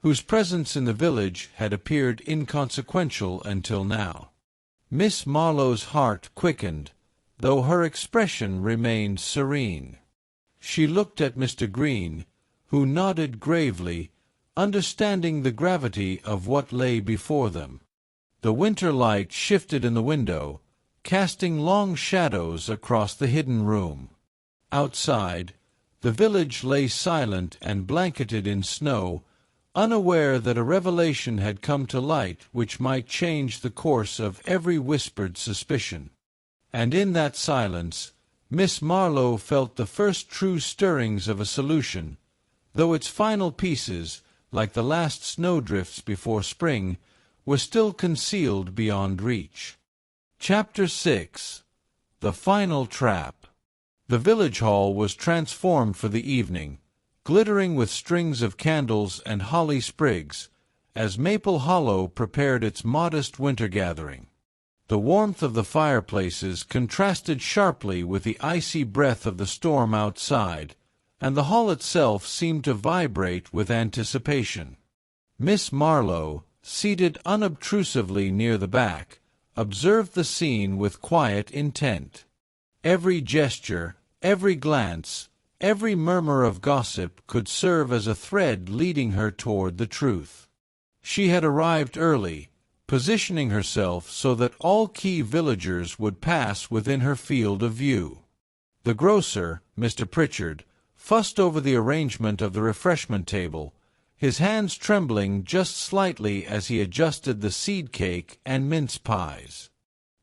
whose presence in the village had appeared inconsequential until now. Miss Marlowe's heart quickened, though her expression remained serene. She looked at Mr. Green, who nodded gravely, understanding the gravity of what lay before them. The winter light shifted in the window, casting long shadows across the hidden room. Outside, the village lay silent and blanketed in snow, unaware that a revelation had come to light which might change the course of every whispered suspicion. And in that silence, Miss Marlowe felt the first true stirrings of a solution, though its final pieces, like the last snowdrifts before spring, were still concealed beyond reach. Chapter 6. The Final Trap. The village hall was transformed for the evening, glittering with strings of candles and holly sprigs, as Maple Hollow prepared its modest winter gathering. The warmth of the fireplaces contrasted sharply with the icy breath of the storm outside, and the hall itself seemed to vibrate with anticipation. Miss Marlowe, seated unobtrusively near the back, observed the scene with quiet intent. Every gesture, every glance, every murmur of gossip could serve as a thread leading her toward the truth. She had arrived early, positioning herself so that all key villagers would pass within her field of view. The grocer, Mr. Pritchard, fussed over the arrangement of the refreshment table, his hands trembling just slightly as he adjusted the seed cake and mince pies.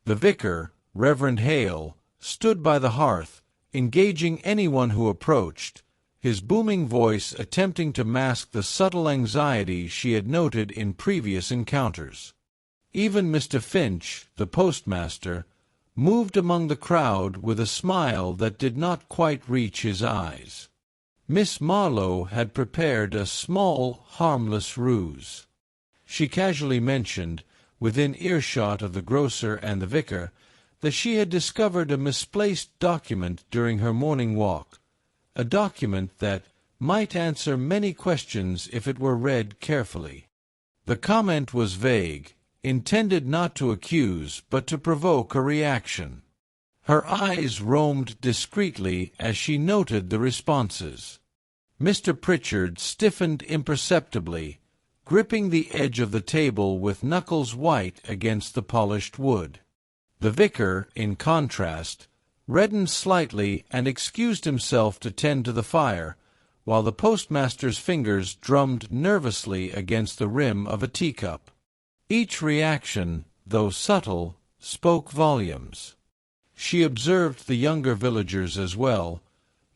The vicar, Reverend Hale, stood by the hearth, engaging anyone who approached, his booming voice attempting to mask the subtle anxiety she had noted in previous encounters. Even Mr. Finch, the postmaster, moved among the crowd with a smile that did not quite reach his eyes. Miss Marlowe had prepared a small, harmless ruse. She casually mentioned, within earshot of the grocer and the vicar, that she had discovered a misplaced document during her morning walk, a document that might answer many questions if it were read carefully. The comment was vague, intended not to accuse but to provoke a reaction. Her eyes roamed discreetly as she noted the responses. Mr. Pritchard stiffened imperceptibly, gripping the edge of the table with knuckles white against the polished wood. The vicar, in contrast, reddened slightly and excused himself to tend to the fire, while the postmaster's fingers drummed nervously against the rim of a teacup. Each reaction, though subtle, spoke volumes. She observed the younger villagers as well,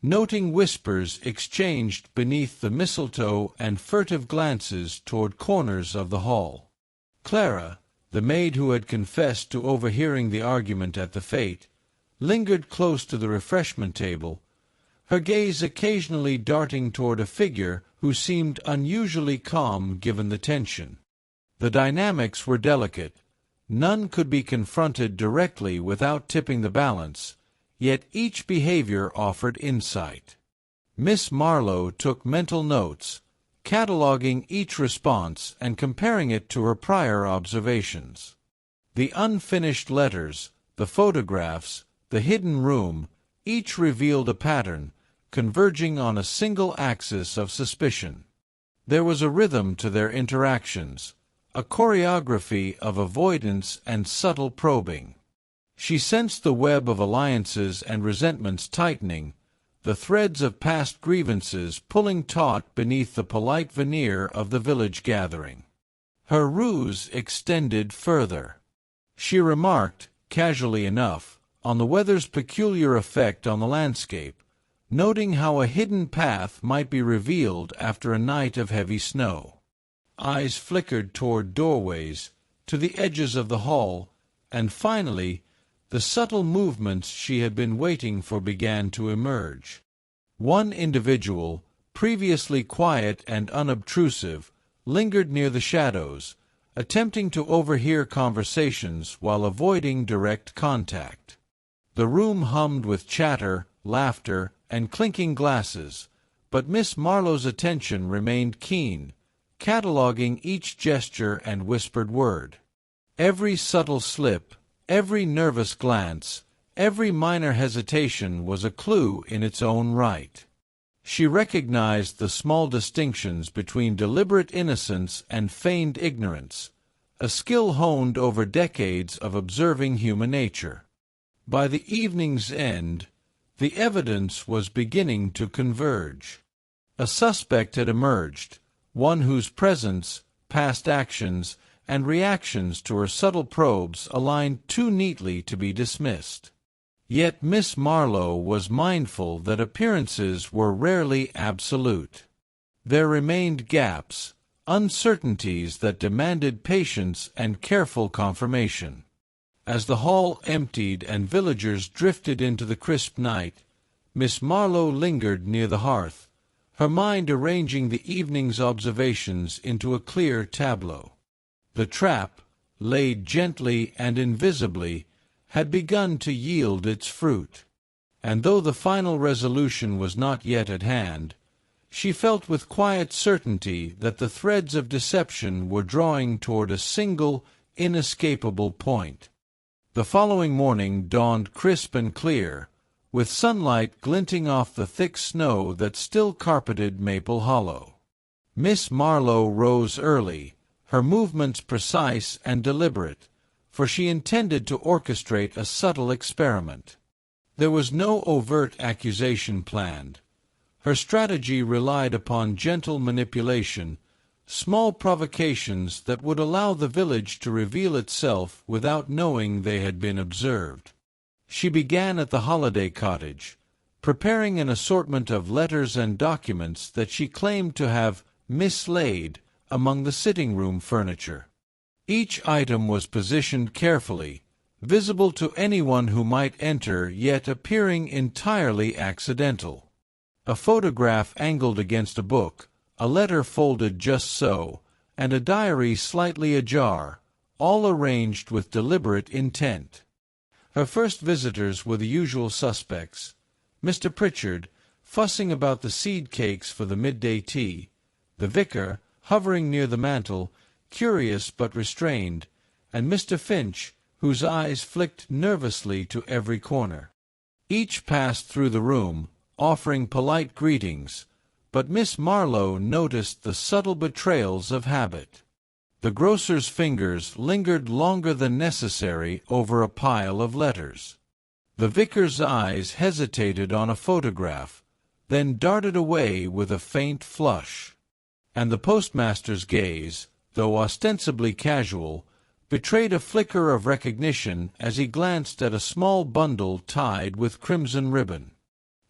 noting whispers exchanged beneath the mistletoe and furtive glances toward corners of the hall. Clara, the maid who had confessed to overhearing the argument at the fete, lingered close to the refreshment table, her gaze occasionally darting toward a figure who seemed unusually calm given the tension. The dynamics were delicate. None could be confronted directly without tipping the balance, yet each behavior offered insight. Miss Marlowe took mental notes, cataloging each response and comparing it to her prior observations. The unfinished letters, the photographs, the hidden room, each revealed a pattern, converging on a single axis of suspicion. There was a rhythm to their interactions, a choreography of avoidance and subtle probing. She sensed the web of alliances and resentments tightening, the threads of past grievances pulling taut beneath the polite veneer of the village gathering. Her ruse extended further. She remarked, casually enough, on the weather's peculiar effect on the landscape, noting how a hidden path might be revealed after a night of heavy snow. Eyes flickered toward doorways, to the edges of the hall, and finally, the subtle movements she had been waiting for began to emerge. One individual, previously quiet and unobtrusive, lingered near the shadows, attempting to overhear conversations while avoiding direct contact. The room hummed with chatter, laughter, and clinking glasses, but Miss Marlowe's attention remained keen, cataloging each gesture and whispered word. Every subtle slip, every nervous glance, every minor hesitation was a clue in its own right. She recognized the small distinctions between deliberate innocence and feigned ignorance, a skill honed over decades of observing human nature. By the evening's end, the evidence was beginning to converge. A suspect had emerged, one whose presence, past actions, and reactions to her subtle probes aligned too neatly to be dismissed. Yet Miss Marlowe was mindful that appearances were rarely absolute. There remained gaps, uncertainties that demanded patience and careful confirmation. As the hall emptied and villagers drifted into the crisp night, Miss Marlowe lingered near the hearth, her mind arranging the evening's observations into a clear tableau. The trap, laid gently and invisibly, had begun to yield its fruit, and though the final resolution was not yet at hand, she felt with quiet certainty that the threads of deception were drawing toward a single, inescapable point. The following morning dawned crisp and clear, with sunlight glinting off the thick snow that still carpeted Maple Hollow. Miss Marlowe rose early, her movements precise and deliberate, for she intended to orchestrate a subtle experiment. There was no overt accusation planned. Her strategy relied upon gentle manipulation, small provocations that would allow the village to reveal itself without knowing they had been observed. She began at the Holiday Cottage, preparing an assortment of letters and documents that she claimed to have mislaid among the sitting-room furniture. Each item was positioned carefully, visible to anyone who might enter, yet appearing entirely accidental. A photograph angled against a book, a letter folded just so, and a diary slightly ajar, all arranged with deliberate intent. Her first visitors were the usual suspects: Mr. Pritchard, fussing about the seed cakes for the midday tea; the vicar, hovering near the mantel, curious but restrained; and Mr. Finch, whose eyes flicked nervously to every corner. Each passed through the room, offering polite greetings, but Miss Marlowe noticed the subtle betrayals of habit. The grocer's fingers lingered longer than necessary over a pile of letters. The vicar's eyes hesitated on a photograph, then darted away with a faint flush. And the postmaster's gaze, though ostensibly casual, betrayed a flicker of recognition as he glanced at a small bundle tied with crimson ribbon.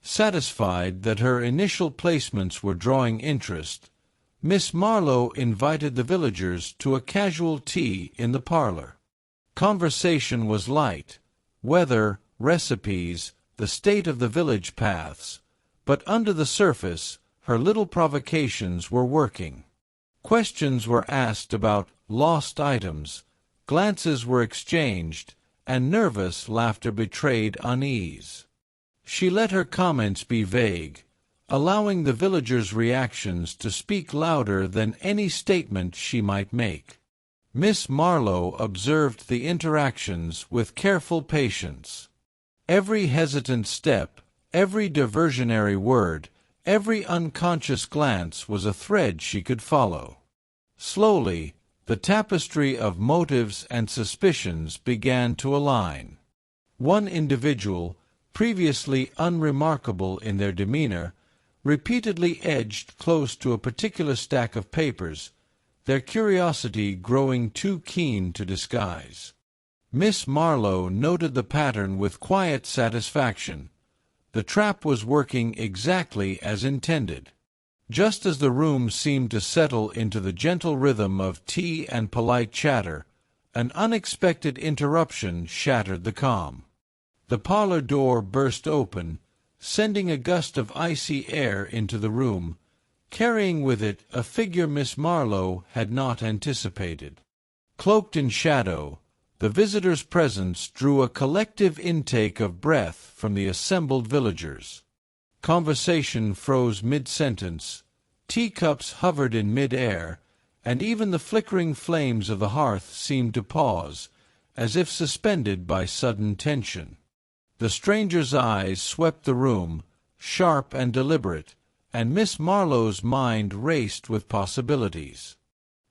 Satisfied that her initial placements were drawing interest, Miss Marlowe invited the villagers to a casual tea in the parlor. Conversation was light: weather, recipes, the state of the village paths, but under the surface her little provocations were working. Questions were asked about lost items, glances were exchanged, and nervous laughter betrayed unease. She let her comments be vague, allowing the villagers' reactions to speak louder than any statement she might make. Miss Marlowe observed the interactions with careful patience. Every hesitant step, every diversionary word, every unconscious glance was a thread she could follow. Slowly, the tapestry of motives and suspicions began to align. One individual, previously unremarkable in their demeanor, repeatedly edged close to a particular stack of papers, their curiosity growing too keen to disguise. Miss Marlowe noted the pattern with quiet satisfaction. The trap was working exactly as intended. Just as the room seemed to settle into the gentle rhythm of tea and polite chatter, an unexpected interruption shattered the calm. The parlor door burst open, sending a gust of icy air into the room, carrying with it a figure Miss Marlowe had not anticipated. Cloaked in shadow, the visitor's presence drew a collective intake of breath from the assembled villagers. Conversation froze mid-sentence, teacups hovered in mid-air, and even the flickering flames of the hearth seemed to pause, as if suspended by sudden tension. The stranger's eyes swept the room, sharp and deliberate, and Miss Marlowe's mind raced with possibilities.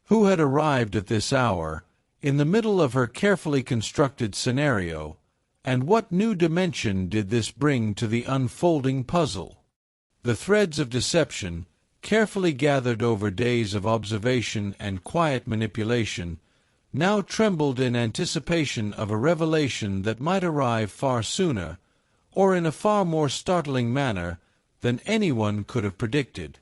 Who had arrived at this hour, in the middle of her carefully constructed scenario, and what new dimension did this bring to the unfolding puzzle? The threads of deception, carefully gathered over days of observation and quiet manipulation, now trembled in anticipation of a revelation that might arrive far sooner, or in a far more startling manner than anyone could have predicted.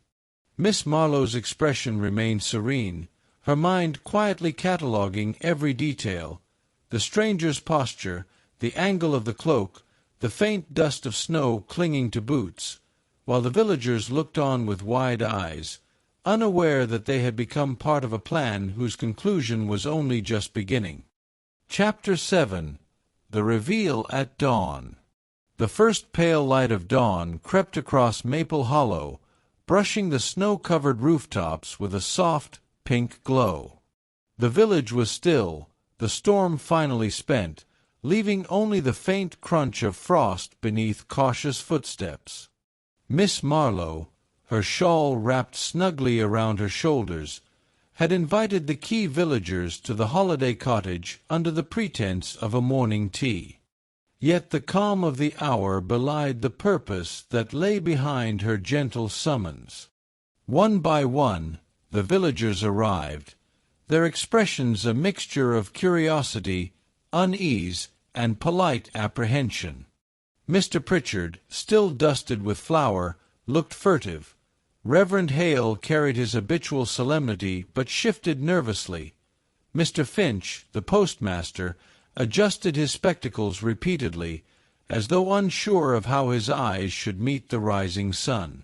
Miss Marlowe's expression remained serene, her mind quietly cataloguing every detail: the stranger's posture, the angle of the cloak, the faint dust of snow clinging to boots, while the villagers looked on with wide eyes, unaware that they had become part of a plan whose conclusion was only just beginning. Chapter 7. The Reveal at Dawn. The first pale light of dawn crept across Maple Hollow, brushing the snow-covered rooftops with a soft, pink glow. The village was still, the storm finally spent, leaving only the faint crunch of frost beneath cautious footsteps. Miss Marlowe, her shawl wrapped snugly around her shoulders, had invited the key villagers to the Holiday Cottage under the pretense of a morning tea. Yet the calm of the hour belied the purpose that lay behind her gentle summons. One by one, the villagers arrived, their expressions a mixture of curiosity, unease, and polite apprehension. Mr. Pritchard, still dusted with flour, looked furtive. Reverend Hale carried his habitual solemnity, but shifted nervously. Mr. Finch, the postmaster, adjusted his spectacles repeatedly, as though unsure of how his eyes should meet the rising sun.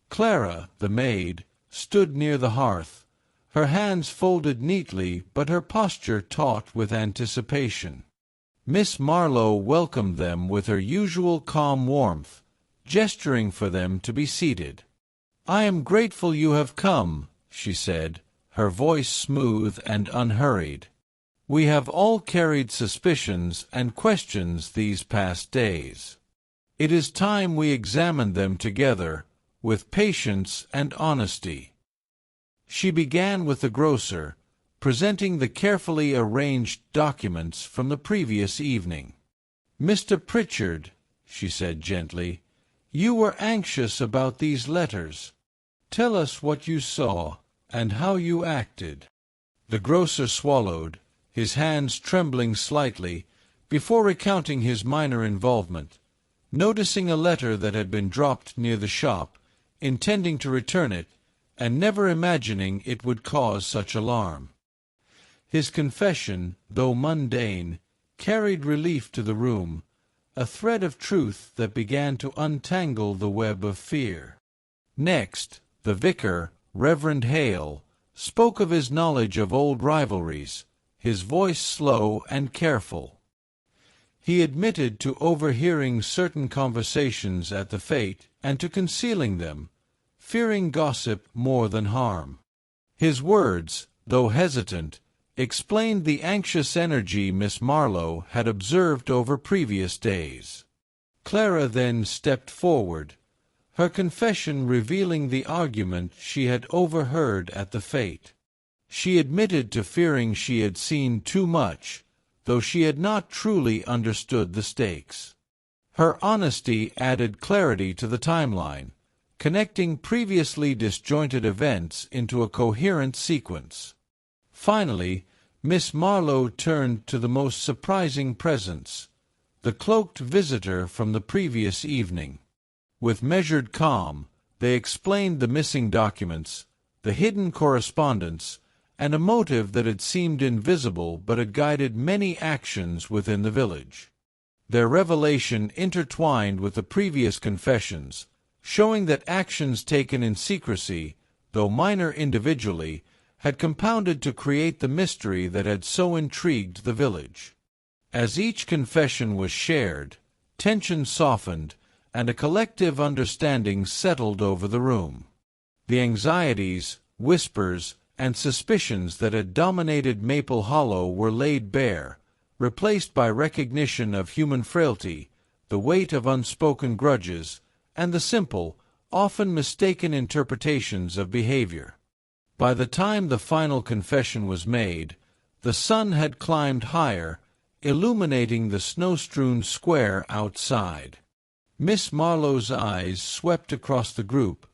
Clara, the maid, stood near the hearth, her hands folded neatly, but her posture taut with anticipation. Miss Marlowe welcomed them with her usual calm warmth, gesturing for them to be seated. "I am grateful you have come," she said, her voice smooth and unhurried. "We have all carried suspicions and questions these past days. It is time we examined them together, with patience and honesty." She began with the grocer, presenting the carefully arranged documents from the previous evening. "Mr. Pritchard," she said gently, "you were anxious about these letters. Tell us what you saw, and how you acted." The grocer swallowed, his hands trembling slightly, before recounting his minor involvement, noticing a letter that had been dropped near the shop, intending to return it, and never imagining it would cause such alarm. His confession, though mundane, carried relief to the room, a thread of truth that began to untangle the web of fear. Next, the vicar, Reverend Hale, spoke of his knowledge of old rivalries, his voice slow and careful. He admitted to overhearing certain conversations at the fete and to concealing them, fearing gossip more than harm. His words, though hesitant, explained the anxious energy Miss Marlowe had observed over previous days. Clara then stepped forward, her confession revealing the argument she had overheard at the fete. She admitted to fearing she had seen too much, though she had not truly understood the stakes. Her honesty added clarity to the timeline, connecting previously disjointed events into a coherent sequence. Finally, Miss Marlowe turned to the most surprising presence, the cloaked visitor from the previous evening. With measured calm, they explained the missing documents, the hidden correspondence, and a motive that had seemed invisible but had guided many actions within the village. Their revelation intertwined with the previous confessions, showing that actions taken in secrecy, though minor individually, had compounded to create the mystery that had so intrigued the village. As each confession was shared, tension softened, and a collective understanding settled over the room. The anxieties, whispers, and suspicions that had dominated Maple Hollow were laid bare, replaced by recognition of human frailty, the weight of unspoken grudges, and the simple, often mistaken interpretations of behavior. By the time the final confession was made, the sun had climbed higher, illuminating the snow-strewn square outside. Miss Marlowe's eyes swept across the group,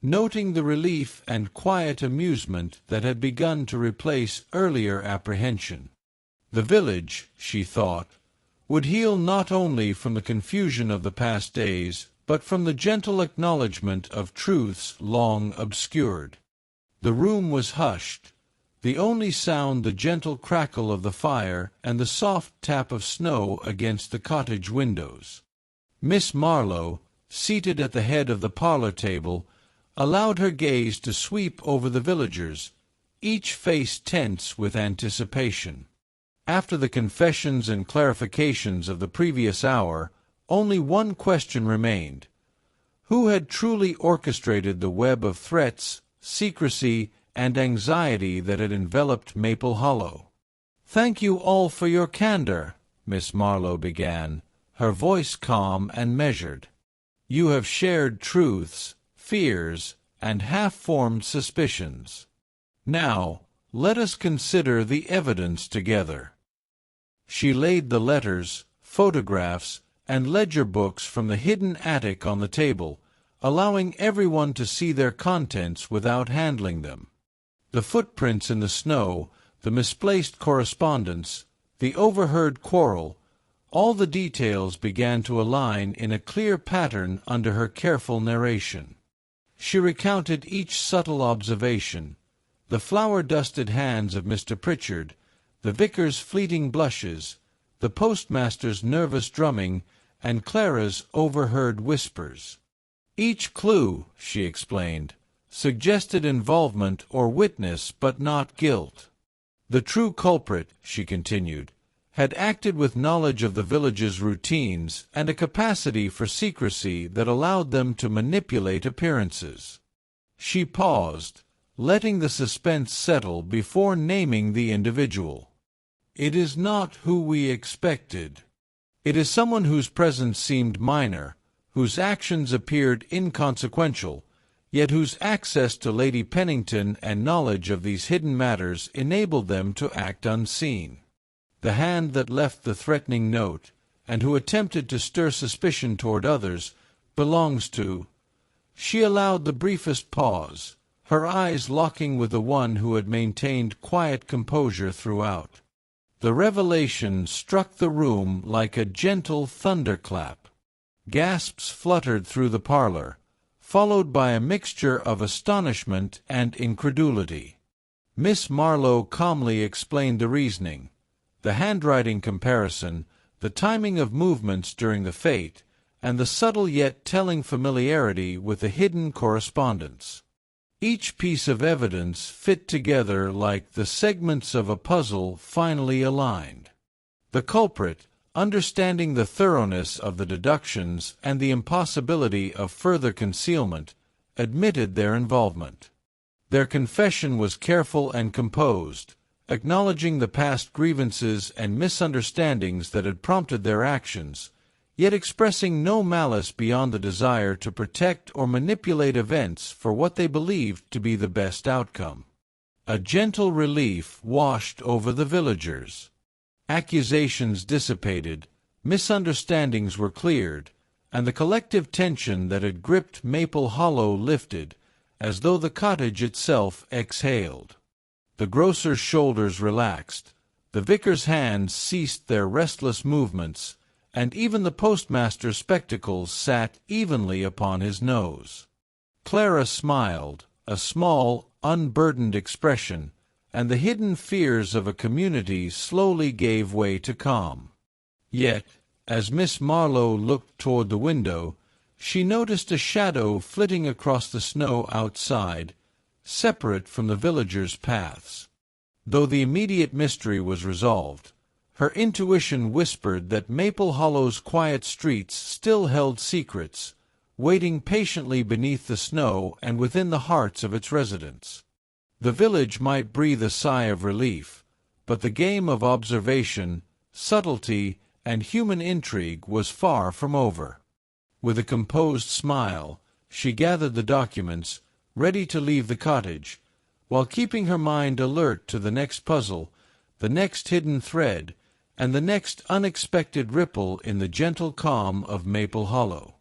noting the relief and quiet amusement that had begun to replace earlier apprehension. The village, she thought, would heal not only from the confusion of the past days, but from the gentle acknowledgment of truths long obscured. The room was hushed, the only sound the gentle crackle of the fire and the soft tap of snow against the cottage windows. Miss Marlowe, seated at the head of the parlor table, allowed her gaze to sweep over the villagers, each face tense with anticipation. After the confessions and clarifications of the previous hour, only one question remained. Who had truly orchestrated the web of threats, secrecy, and anxiety that had enveloped Maple Hollow? "Thank you all for your candor," Miss Marlowe began, her voice calm and measured. "You have shared truths, fears, and half-formed suspicions. Now, let us consider the evidence together." She laid the letters, photographs, and ledger books from the hidden attic on the table, allowing everyone to see their contents without handling them. The footprints in the snow, the misplaced correspondence, the overheard quarrel, all the details began to align in a clear pattern under her careful narration. She recounted each subtle observation: the flour-dusted hands of Mr. Pritchard, the vicar's fleeting blushes, the postmaster's nervous drumming, and Clara's overheard whispers. Each clue, she explained, suggested involvement or witness but not guilt. The true culprit, she continued, had acted with knowledge of the village's routines and a capacity for secrecy that allowed them to manipulate appearances. She paused, letting the suspense settle before naming the individual. It is not who we expected. It is someone whose presence seemed minor, whose actions appeared inconsequential, yet whose access to Lady Pennington and knowledge of these hidden matters enabled them to act unseen. The hand that left the threatening note, and who attempted to stir suspicion toward others, belongs to— She allowed the briefest pause, her eyes locking with the one who had maintained quiet composure throughout. The revelation struck the room like a gentle thunderclap. Gasps fluttered through the parlor, followed by a mixture of astonishment and incredulity. Miss Marlowe calmly explained the reasoning: the handwriting comparison, the timing of movements during the fete, and the subtle yet telling familiarity with the hidden correspondence. Each piece of evidence fit together like the segments of a puzzle finally aligned. The culprit, understanding the thoroughness of the deductions and the impossibility of further concealment, admitted their involvement. Their confession was careful and composed, acknowledging the past grievances and misunderstandings that had prompted their actions, yet expressing no malice beyond the desire to protect or manipulate events for what they believed to be the best outcome. A gentle relief washed over the villagers. Accusations dissipated, misunderstandings were cleared, and the collective tension that had gripped Maple Hollow lifted, as though the cottage itself exhaled. The grocer's shoulders relaxed, the vicar's hands ceased their restless movements, and even the postmaster's spectacles sat evenly upon his nose. Clara smiled, a small, unburdened expression, and the hidden fears of a community slowly gave way to calm. Yet, as Miss Marlowe looked toward the window, she noticed a shadow flitting across the snow outside, separate from the villagers' paths. Though the immediate mystery was resolved, her intuition whispered that Maple Hollow's quiet streets still held secrets, waiting patiently beneath the snow and within the hearts of its residents. The village might breathe a sigh of relief, but the game of observation, subtlety, and human intrigue was far from over. With a composed smile, she gathered the documents, ready to leave the cottage, while keeping her mind alert to the next puzzle, the next hidden thread, and the next unexpected ripple in the gentle calm of Maple Hollow.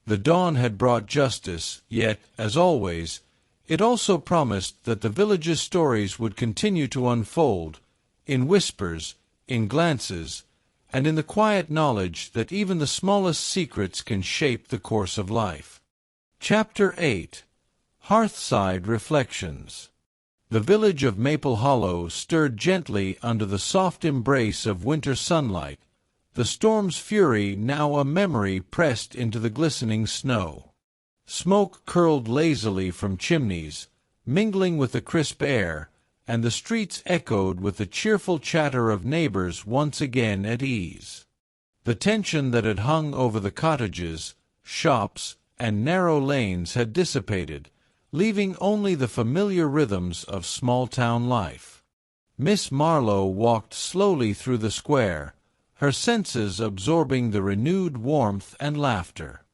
The dawn had brought justice, yet, as always, it also promised that the village's stories would continue to unfold, in whispers, in glances, and in the quiet knowledge that even the smallest secrets can shape the course of life. Chapter 8. Hearthside Reflections. The village of Maple Hollow stirred gently under the soft embrace of winter sunlight, the storm's fury now a memory pressed into the glistening snow. Smoke curled lazily from chimneys, mingling with the crisp air, and the streets echoed with the cheerful chatter of neighbors once again at ease. The tension that had hung over the cottages, shops, and narrow lanes had dissipated, leaving only the familiar rhythms of small-town life. Miss Marlowe walked slowly through the square, her senses absorbing the renewed warmth and laughter.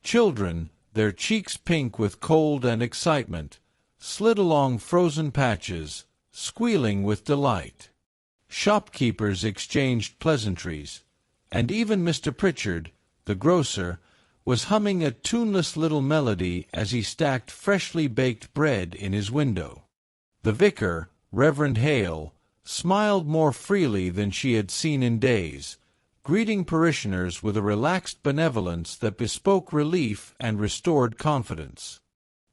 Children, their cheeks pink with cold and excitement, slid along frozen patches, squealing with delight. Shopkeepers exchanged pleasantries, and even Mr. Pritchard, the grocer, was humming a tuneless little melody as he stacked freshly baked bread in his window. The vicar, Reverend Hale, smiled more freely than she had seen in days, greeting parishioners with a relaxed benevolence that bespoke relief and restored confidence.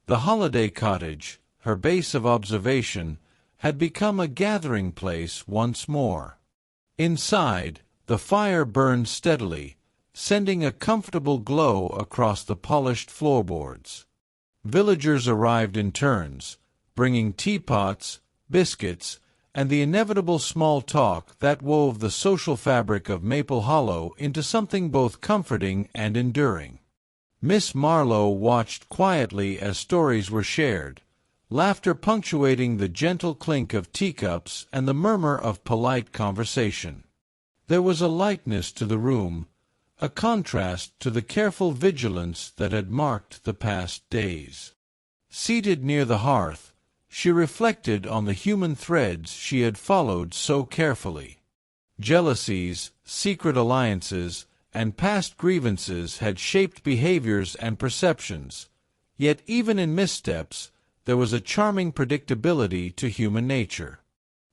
The Holiday Cottage, her base of observation, had become a gathering place once more. Inside, the fire burned steadily, sending a comfortable glow across the polished floorboards. Villagers arrived in turns, bringing teapots, biscuits, and the inevitable small talk that wove the social fabric of Maple Hollow into something both comforting and enduring. Miss Marlowe watched quietly as stories were shared, laughter punctuating the gentle clink of teacups and the murmur of polite conversation. There was a lightness to the room, a contrast to the careful vigilance that had marked the past days. Seated near the hearth, she reflected on the human threads she had followed so carefully. Jealousies, secret alliances, and past grievances had shaped behaviors and perceptions, yet even in missteps, there was a charming predictability to human nature.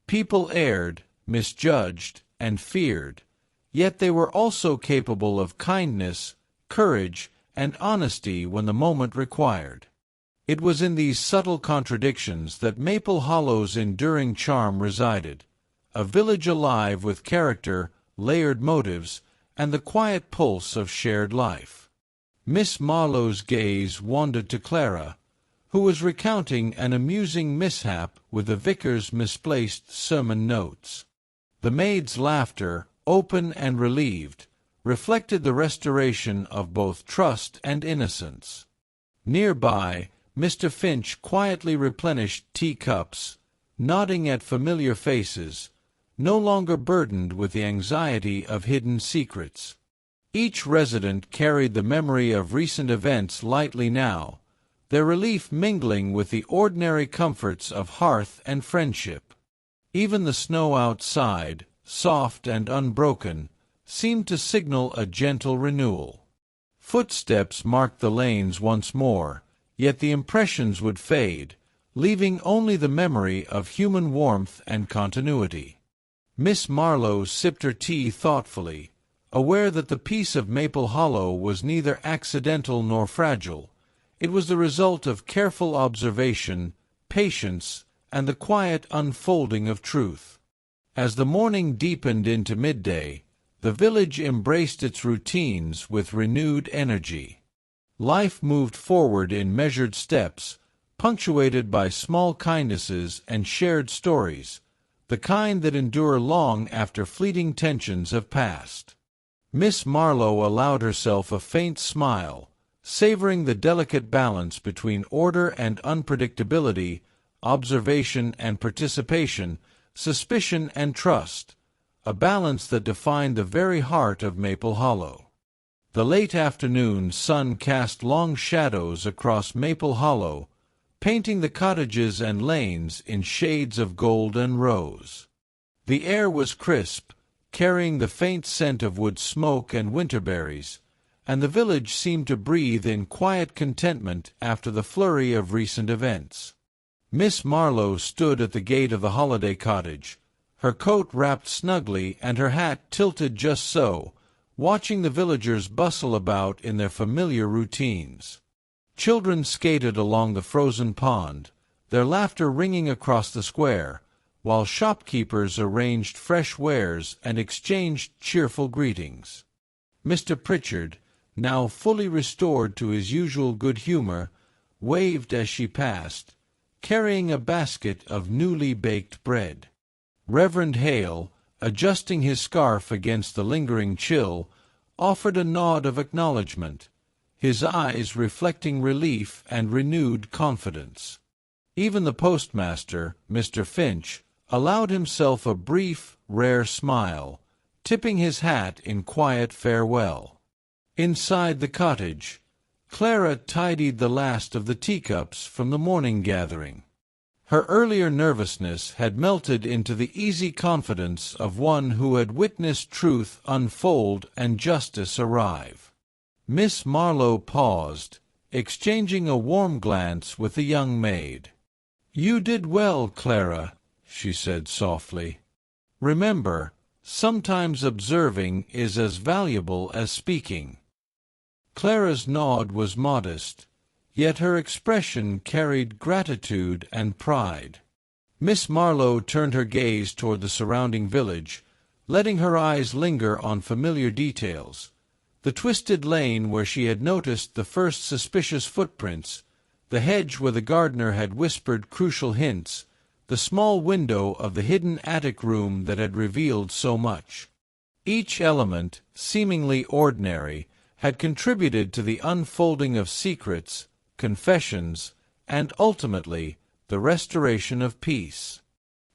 People erred, misjudged, and feared, yet they were also capable of kindness, courage, and honesty when the moment required. It was in these subtle contradictions that Maple Hollow's enduring charm resided, a village alive with character, layered motives, and the quiet pulse of shared life. Miss Marlowe's gaze wandered to Clara, who was recounting an amusing mishap with the vicar's misplaced sermon notes. The maid's laughter, open and relieved, reflected the restoration of both trust and innocence. Nearby, Mr. Finch quietly replenished teacups, nodding at familiar faces, no longer burdened with the anxiety of hidden secrets. Each resident carried the memory of recent events lightly now, their relief mingling with the ordinary comforts of hearth and friendship. Even the snow outside, soft and unbroken, seemed to signal a gentle renewal. Footsteps marked the lanes once more, yet the impressions would fade, leaving only the memory of human warmth and continuity. Miss Marlowe sipped her tea thoughtfully, aware that the peace of Maple Hollow was neither accidental nor fragile. It was the result of careful observation, patience, and the quiet unfolding of truth. As the morning deepened into midday, the village embraced its routines with renewed energy. Life moved forward in measured steps, punctuated by small kindnesses and shared stories, the kind that endure long after fleeting tensions have passed. Miss Marlowe allowed herself a faint smile, savoring the delicate balance between order and unpredictability, observation and participation, suspicion and trust, a balance that defined the very heart of Maple Hollow. The late afternoon sun cast long shadows across Maple Hollow, painting the cottages and lanes in shades of gold and rose. The air was crisp, carrying the faint scent of wood smoke and winterberries, and the village seemed to breathe in quiet contentment after the flurry of recent events. Miss Marlowe stood at the gate of the Holiday Cottage, her coat wrapped snugly and her hat tilted just so, watching the villagers bustle about in their familiar routines. Children skated along the frozen pond, their laughter ringing across the square, while shopkeepers arranged fresh wares and exchanged cheerful greetings. Mr. Pritchard, now fully restored to his usual good humor, waved as she passed, carrying a basket of newly baked bread. Reverend Hale, adjusting his scarf against the lingering chill, offered a nod of acknowledgment, his eyes reflecting relief and renewed confidence. Even the postmaster, Mr. Finch, allowed himself a brief, rare smile, tipping his hat in quiet farewell. Inside the cottage, Clara tidied the last of the teacups from the morning gathering. Her earlier nervousness had melted into the easy confidence of one who had witnessed truth unfold and justice arrive. Miss Marlowe paused, exchanging a warm glance with the young maid. "You did well, Clara," she said softly. "Remember, sometimes observing is as valuable as speaking." Clara's nod was modest, yet her expression carried gratitude and pride. Miss Marlowe turned her gaze toward the surrounding village, letting her eyes linger on familiar details. The twisted lane where she had noticed the first suspicious footprints, the hedge where the gardener had whispered crucial hints, the small window of the hidden attic room that had revealed so much. Each element, seemingly ordinary, had contributed to the unfolding of secrets, confessions, and ultimately the restoration of peace.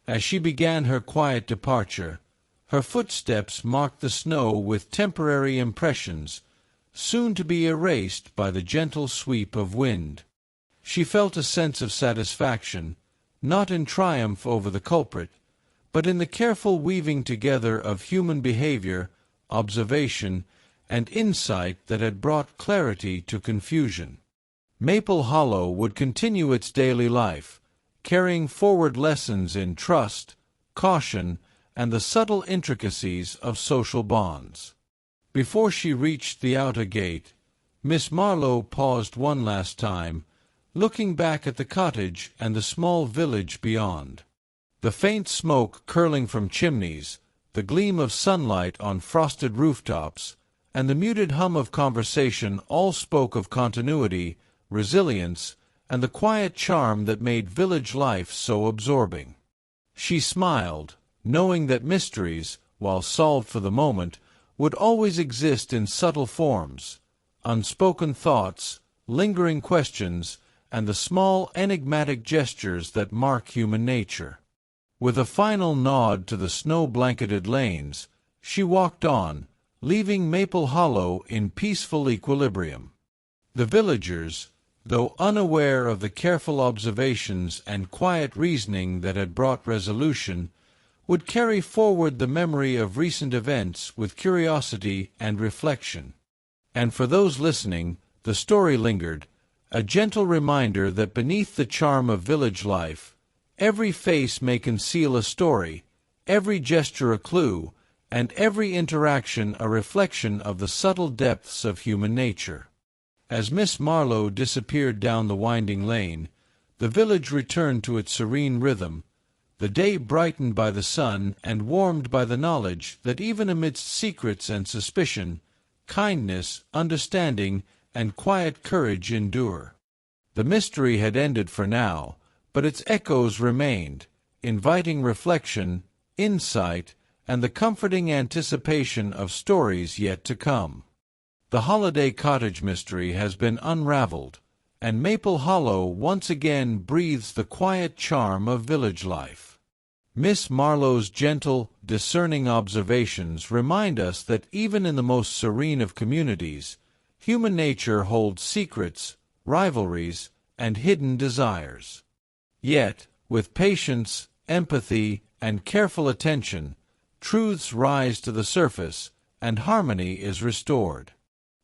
As she began her quiet departure, her footsteps marked the snow with temporary impressions, soon to be erased by the gentle sweep of wind. She felt a sense of satisfaction, not in triumph over the culprit, but in the careful weaving together of human behavior, observation, and insight that had brought clarity to confusion. Maple Hollow would continue its daily life, carrying forward lessons in trust, caution, and the subtle intricacies of social bonds. Before she reached the outer gate, Miss Marlowe paused one last time, looking back at the cottage and the small village beyond. The faint smoke curling from chimneys, the gleam of sunlight on frosted rooftops, and the muted hum of conversation all spoke of continuity, resilience, and the quiet charm that made village life so absorbing. She smiled, knowing that mysteries, while solved for the moment, would always exist in subtle forms, unspoken thoughts, lingering questions, and the small enigmatic gestures that mark human nature. With a final nod to the snow-blanketed lanes, she walked on, leaving Maple Hollow in peaceful equilibrium. The villagers, though unaware of the careful observations and quiet reasoning that had brought resolution, would carry forward the memory of recent events with curiosity and reflection. And for those listening, the story lingered, a gentle reminder that beneath the charm of village life, every face may conceal a story, every gesture a clue, and every interaction a reflection of the subtle depths of human nature. As Miss Marlowe disappeared down the winding lane, the village returned to its serene rhythm, the day brightened by the sun and warmed by the knowledge that even amidst secrets and suspicion, kindness, understanding, and quiet courage endure. The mystery had ended for now, but its echoes remained, inviting reflection, insight, and the comforting anticipation of stories yet to come. The Holiday Cottage mystery has been unraveled, and Maple Hollow once again breathes the quiet charm of village life. Miss Marlowe's gentle, discerning observations remind us that even in the most serene of communities, human nature holds secrets, rivalries, and hidden desires. Yet, with patience, empathy, and careful attention, truths rise to the surface, and harmony is restored.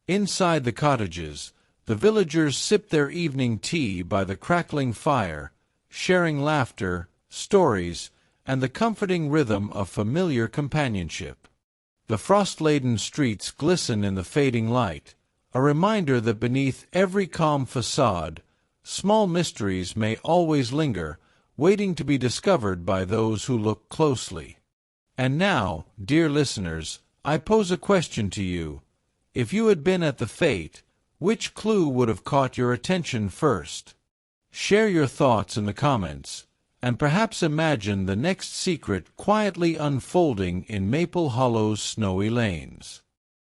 Inside the cottages, the villagers sip their evening tea by the crackling fire, sharing laughter, stories, and the comforting rhythm of familiar companionship. The frost-laden streets glisten in the fading light, a reminder that beneath every calm facade, small mysteries may always linger, waiting to be discovered by those who look closely. And now, dear listeners, I pose a question to you. If you had been at the fete, which clue would have caught your attention first? Share your thoughts in the comments, and perhaps imagine the next secret quietly unfolding in Maple Hollow's snowy lanes.